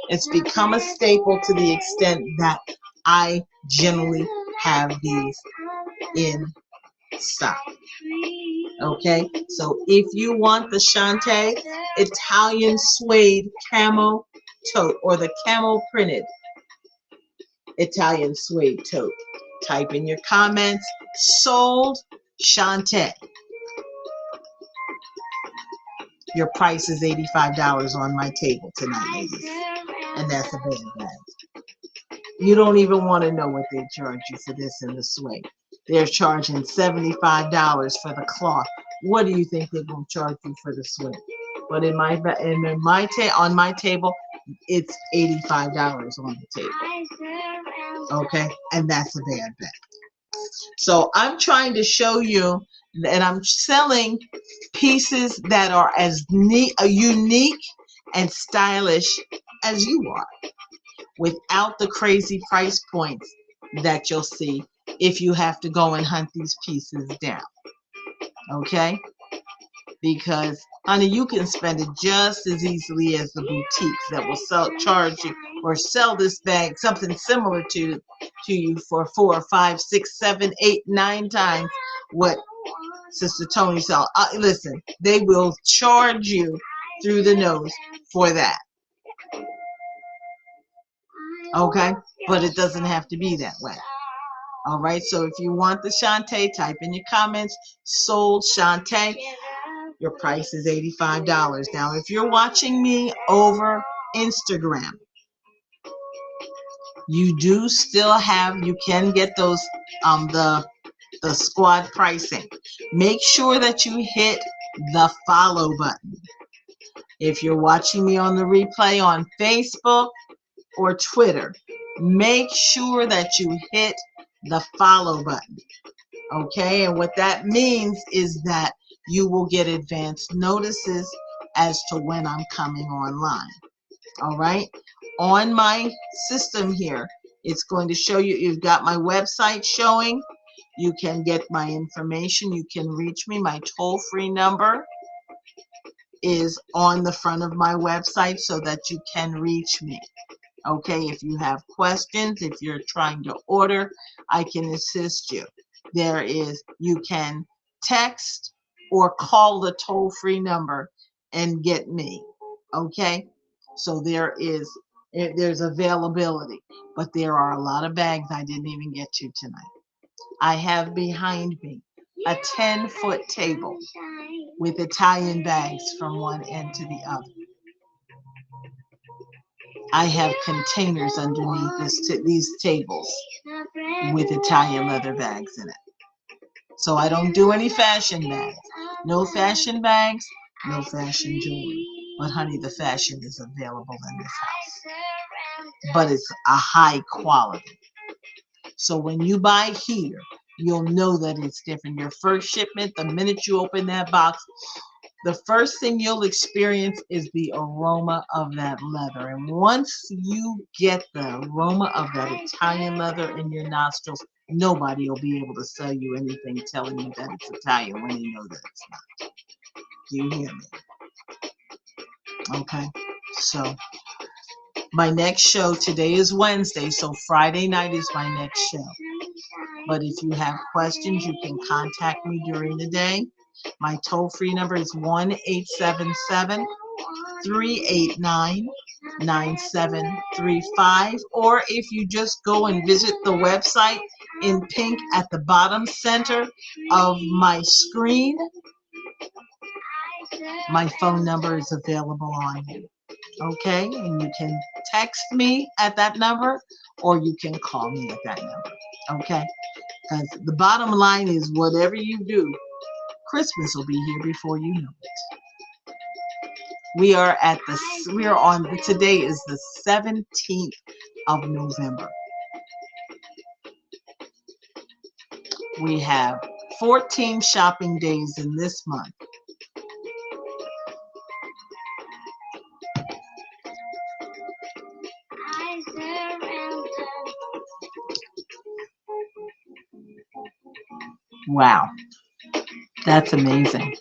It's become a staple to the extent that I generally have these in stock. Okay, so if you want the Shantae Italian suede camo tote or the camo printed Italian suede tote, type in your comments, sold Shantae. Your price is $85 on my table tonight, ladies. And that's a bad bag. You don't even want to know what they charge you for this in the suede. They're charging $75 for the cloth. What do you think they're going to charge you for the suede? But on my table, it's $85 on the table. Okay, and that's a bad bag. So I'm trying to show you that I'm selling pieces that are as unique and stylish as you are, without the crazy price points that you'll see if you have to go and hunt these pieces down. Okay? Because, honey, you can spend it just as easily as the boutiques that will charge you or sell this bag, something similar to you for 4, 5, 6, 7, 8, 9 times what Sister Tony. So listen, they will charge you through the nose for that. Okay, but it doesn't have to be that way. All right, so if you want the Shantae, type in your comments, sold Shantae. Your price is $85. Now, if you're watching me over Instagram, you do still have, you can get those, the squad pricing. Make sure that you hit the follow button. If you're watching me on the replay on Facebook or Twitter, make sure that you hit the follow button. Okay, and what that means is that you will get advance notices as to when I'm coming online. All right, on my system here, it's going to show you, you've got my website showing. You can get my information. You can reach me. My toll-free number is on the front of my website so that you can reach me. Okay, if you have questions, if you're trying to order, I can assist you. You can text or call the toll-free number and get me. Okay, so there's availability, but there are a lot of bags I didn't even get to tonight. I have behind me a 10-foot table with Italian bags from one end to the other. I have containers underneath these tables with Italian leather bags in it. So I don't do any fashion bags. No fashion bags, no fashion jewelry. But honey, the fashion is available in this house. But it's a high quality. So when you buy here, you'll know that it's different. Your first shipment, the minute you open that box, the first thing you'll experience is the aroma of that leather. And once you get the aroma of that Italian leather in your nostrils, nobody will be able to sell you anything telling you that it's Italian when they know that it's not. Do you hear me? Okay. So my next show, today is Wednesday, so Friday night is my next show. But if you have questions, you can contact me during the day. My toll-free number is 1-877-389-9735. Or if you just go and visit the website in pink at the bottom center of my screen, my phone number is available on here. Okay, and you can text me at that number or you can call me at that number. Okay, because the bottom line is whatever you do, Christmas will be here before you know it. Today is the 17th of November. We have 14 shopping days in this month. Wow, that's amazing.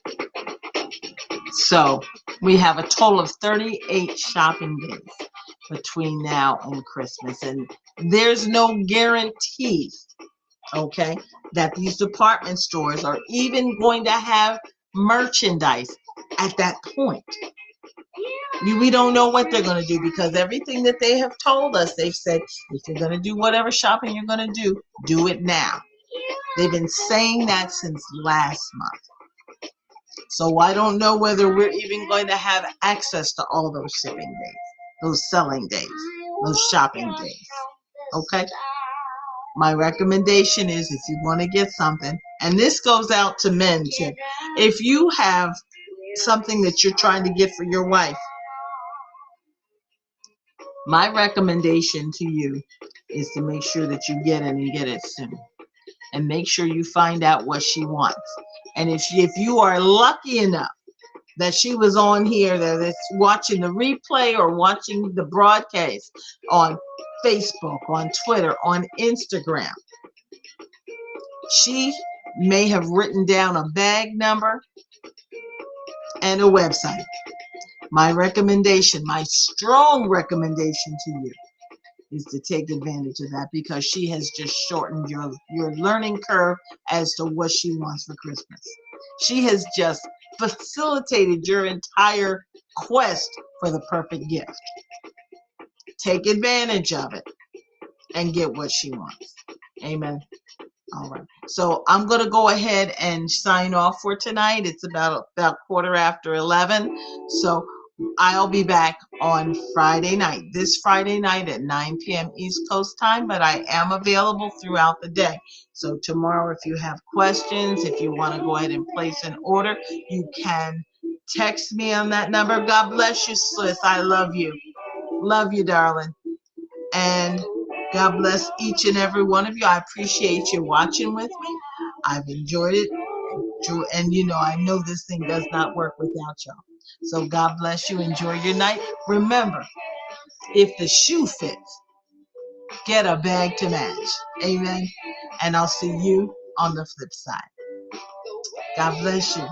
So we have a total of 38 shopping days between now and Christmas. And there's no guarantee, okay, that these department stores are even going to have merchandise at that point. We don't know what they're going to do because everything that they have told us, they've said, if you're going to do whatever shopping you're going to do it now. They've been saying that since last month. So I don't know whether we're even going to have access to all those shipping days, those selling days, those shopping days. Okay? My recommendation is if you want to get something, and this goes out to men too, if you have something that you're trying to get for your wife, my recommendation to you is to make sure that you get it and get it soon. And make sure you find out what she wants. And if you are lucky enough that she was on here, that's watching the replay or watching the broadcast on Facebook, on Twitter, on Instagram, she may have written down a bag number and a website. My recommendation, my strong recommendation to you is to take advantage of that because she has just shortened your learning curve as to what she wants for Christmas. She has just facilitated your entire quest for the perfect gift. Take advantage of it and get what she wants. Amen. All right. So I'm going to go ahead and sign off for tonight. It's about 11:15. So I'll be back on Friday night, this Friday night at 9 p.m. East Coast time, but I am available throughout the day. So tomorrow, if you have questions, if you want to go ahead and place an order, you can text me on that number. God bless you, sis. I love you. Love you, darling. And God bless each and every one of you. I appreciate you watching with me. I've enjoyed it. And I know this thing does not work without y'all. So God bless you. Enjoy your night. Remember, if the shoe fits, get a bag to match. Amen. And I'll see you on the flip side. God bless you.